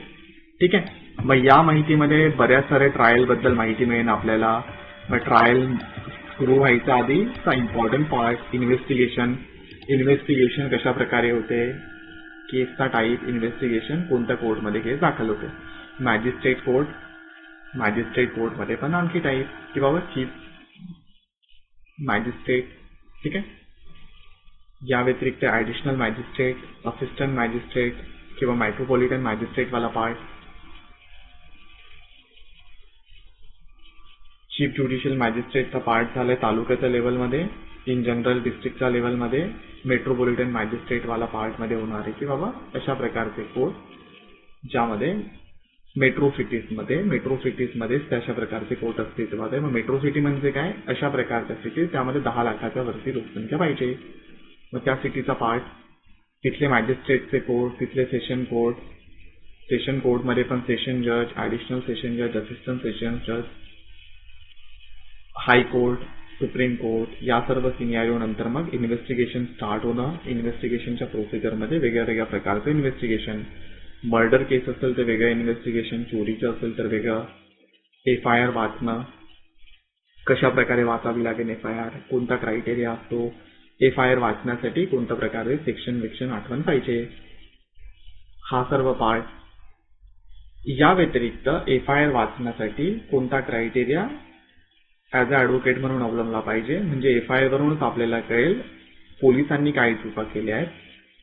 Speaker 1: ठीक आहे. मग या माहितीमध्ये बऱ्याच साऱ्या ट्रायल बद्दल माहिती मिळेल आपल्याला. मग ट्रायल सुरू व्हायच्या आधीचा इम्पॉर्टंट पार्ट इन्व्हेस्टिगेशन कशा प्रकारे होते, केसचा टाईप, इन्व्हेस्टिगेशन कोणत्या कोर्टमध्ये केस दाखल होते, मॅजिस्ट्रेट कोर्टमध्ये पण आणखी टाईप की बाबा चीफ मॅजिस्ट्रेट. ठीक आहे. या व्यतिरिक्त ऍडिशनल मॅजिस्ट्रेट, असिस्टंट मॅजिस्ट्रेट किंवा मेट्रोपॉलिटन मॅजिस्ट्रेट वाला पार्ट, चीफ ज्युडिशियल मॅजिस्ट्रेटचा पार्ट झालाय तालुक्याच्या लेवलमध्ये, इन जनरल डिस्ट्रिक्टच्या लेवलमध्ये मेट्रोपॉलिटन मॅजिस्ट्रेट वाला पार्ट मध्ये होणार आहे की बाबा अशा प्रकारचे कोर्ट ज्यामध्ये मेट्रो सिटीजमध्ये अशा प्रकारचे कोर्ट अस्तित्वात. मग मेट्रो सिटी म्हणजे काय, अशा प्रकारच्या सिटी त्यामध्ये 10 लाखाच्या वरती लोकसंख्या पाहिजे. मग त्या सिटीचा पार्ट, तिथले मॅजिस्ट्रेटचे कोर्ट, तिथले सेशन कोर्टमध्ये पण सेशन जज, ऍडिशनल सेशन जज, असिस्टंट सेशन जज, हायकोर्ट, सुप्रीम कोर्ट, या सर्व सिनियरिओ नंतर मग इन्व्हेस्टिगेशन स्टार्ट होणं. इन्व्हेस्टिगेशनच्या प्रोसिजरमध्ये वेगळ्या प्रकारचं इन्व्हेस्टिगेशन, मर्डर केस असेल तर वेगळं इन्व्हेस्टिगेशन, चोरीचं असेल तर वेगळं, एफआयआर वाचणं, कशा प्रकारे वाचावी लागेल एफआयआर, कोणता क्रायटेरिया असतो, एफआयआर वाचण्यासाठी कोणत्या प्रकारे सेक्शन आठवण पाहिजे, हा सर्व पार्ट. या व्यतिरिक्त एफआयआर वाचण्यासाठी कोणता क्रायटेरिया ऍज अ ऍडव्होकेट म्हणून अवलंबला पाहिजे. म्हणजे एफआयआर वरूनच आपल्याला कळेल पोलिसांनी काय चुका केल्या आहेत,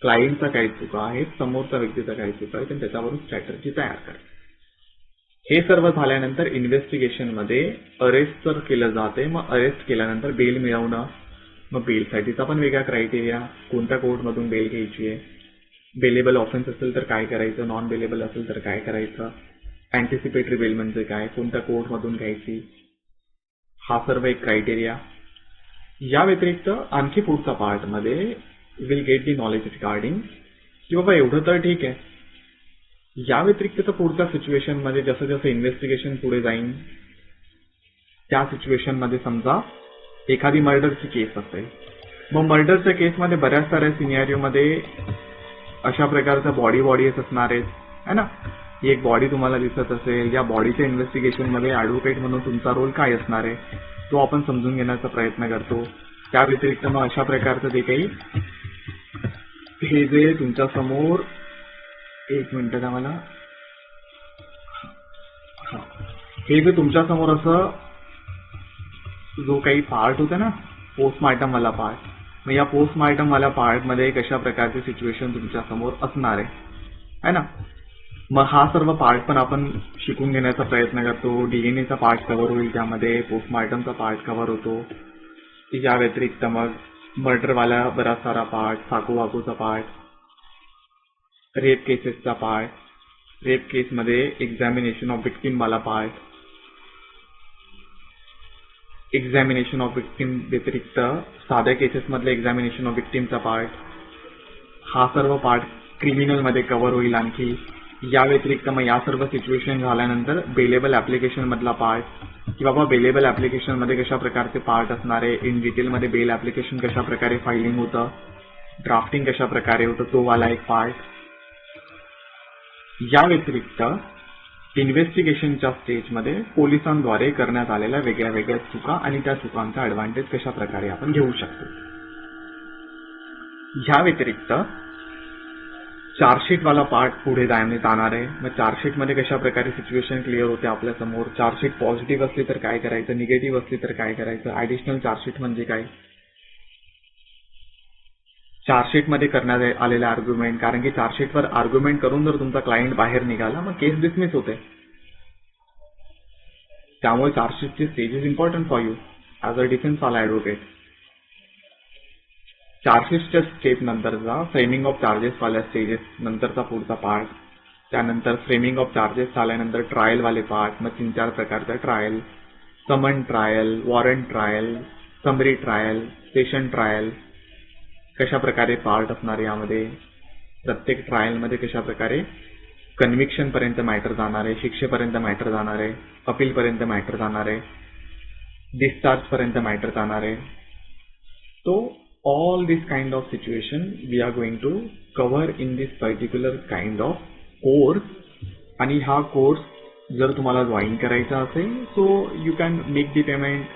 Speaker 1: क्लायंटचा काय चुका आहेत, समोरच्या व्यक्तीचा काय चुका आहेत आणि त्याच्यावरून स्ट्रॅटर्जी तयार करा. हे सर्व झाल्यानंतर इन्व्हेस्टिगेशनमध्ये अरेस्ट तर केलं जाते. मग अरेस्ट केल्यानंतर बेल मिळवणं. मग बेलसाठीचा पण वेगळा क्रायटेरिया, कोणत्या कोर्टमधून बेल घ्यायची आहे, बेलेबल ऑफेन्स असेल तर काय करायचं, नॉन बेलेबल असेल तर काय करायचं, अँटिसिपेटरी बेल म्हणजे काय, कोणत्या कोर्टमधून घ्यायची, हा सर्व एक क्रायटेरिया. या व्यतिरिक्त आणखी पुढच्या पार्टमध्ये will get the knowledge regarding की बाबा एवढं तर ठीक आहे, या व्यतिरिक्त पुढच्या सिच्युएशन मध्ये जसं जसं इन्व्हेस्टिगेशन पुढे जाईल त्या सिच्युएशन मध्ये समजा एखादी मर्डरची केस असेल, मग मर्डरच्या केसमध्ये बऱ्याच साऱ्या सिनेरिओ मध्ये अशा प्रकारचा बॉडीज असणार आहेत, है ना. ही एक बॉडी तुम्हाला दिसत असेल, या बॉडीच्या इन्व्हेस्टिगेशन मध्ये ऍडव्होकेट म्हणून तुमचा रोल काय असणार आहे तो आपण समजून घेण्याचा प्रयत्न करतो. त्या व्यतिरिक्त मग अशा प्रकारचं जे काही हे जे तुमच्या समोर एक मिनिट द्या मला, हे जे तुमच्या समोर असं जो काही पार्ट होता ना पोस्टमार्टम वाला पार्ट, मग या पोस्टमार्टम वाला पार्ट मध्ये कशा प्रकारचे सिच्युएशन तुमच्या समोर असणार आहे ना. मग हा सर्व पार्ट पण आपण शिकून घेण्याचा प्रयत्न करतो. डीएनएचा पार्ट कव्हर होईल त्यामध्ये, पोस्टमार्टमचा पार्ट कव्हर होतो. या व्यतिरिक्त मग मर्डरवाला बराच सारा पार्ट, साकू वाकूचा पार्ट, रेप केसेसचा पार्ट, रेप केसमध्ये एक्झामिनेशन ऑफ विक्टिम वाला पार्ट, एक्झामिनेशन ऑफ विक्टिम व्यतिरिक्त साध्या केसेस मधले एक्झामिनेशन ऑफ विक्टिमचा पार्ट, हा सर्व पार्ट क्रिमिनल मध्ये कव्हर होईल आणखी. या व्यतिरिक्त मग या सर्व सिच्युएशन झाल्यानंतर बेलेबल ऍप्लिकेशन मधला पार्ट, की बाबा बेलेबल ऍप्लिकेशन मध्ये कशा प्रकारचे पार्ट असणार आहे, इन डिटेल मध्ये बेल ऍप्लिकेशन कशा प्रकारे फायलिंग होतं, ड्राफ्टिंग कशा प्रकारे होतं, तो वाला एक पार्ट. या व्यतिरिक्त इन्व्हेस्टिगेशनच्या स्टेजमध्ये पोलिसांद्वारे करण्यात आलेल्या वेगळ्या वेगळ्या चुका आणि त्या चुकांचा ऍडव्हान्टेज कशा प्रकारे आपण घेऊ शकतो. ह्या व्यतिरिक्त चार्जशीट वाला पार्ट पुढे जाणार आहे. मग चार्जशीट मध्ये कशा प्रकारे सिच्युएशन क्लिअर होते आपल्या समोर, चार्जशीट पॉझिटिव्ह असली तर काय करायचं, निगेटिव्ह असली तर काय करायचं, ऍडिशनल चार्जशीट म्हणजे काय, चार्जशीट मध्ये करण्यात आलेला आर्ग्युमेंट, कारण की चार्जशीटवर आर्ग्युमेंट करून जर तुमचा क्लायंट बाहेर निघाला मग केस डिसमिस होते. त्यामुळे चार्जशीटची stage is important for you as a defence वाला ऍडव्होकेट. चार्जशीटच्या स्टेप नंतरचा फ्रेमिंग ऑफ चार्जेस वाल्या स्टेजेस नंतरचा पुढचा पार्ट, त्यानंतर फ्रेमिंग ऑफ चार्जेस झाल्यानंतर ट्रायल वाले पार्ट, मग 3-4 प्रकारचा trial, summon trial, warrant trial, summary trial, session trial, कशा प्रकारे पार्ट असणार यामध्ये, प्रत्येक ट्रायलमध्ये कशा प्रकारे कन्व्हिक्शन पर्यंत मॅटर जाणार आहे, शिक्षेपर्यंत मॅटर जाणार आहे, अपील पर्यंत मॅटर जाणार आहे, डिस्चार्ज पर्यंत मॅटर जाणार आहे. तो all this kind of situation we are going to cover in this particular kind of course. आणि हा कोर्स जर तुम्हाला जॉईन करायचा असेल, so you can make the payment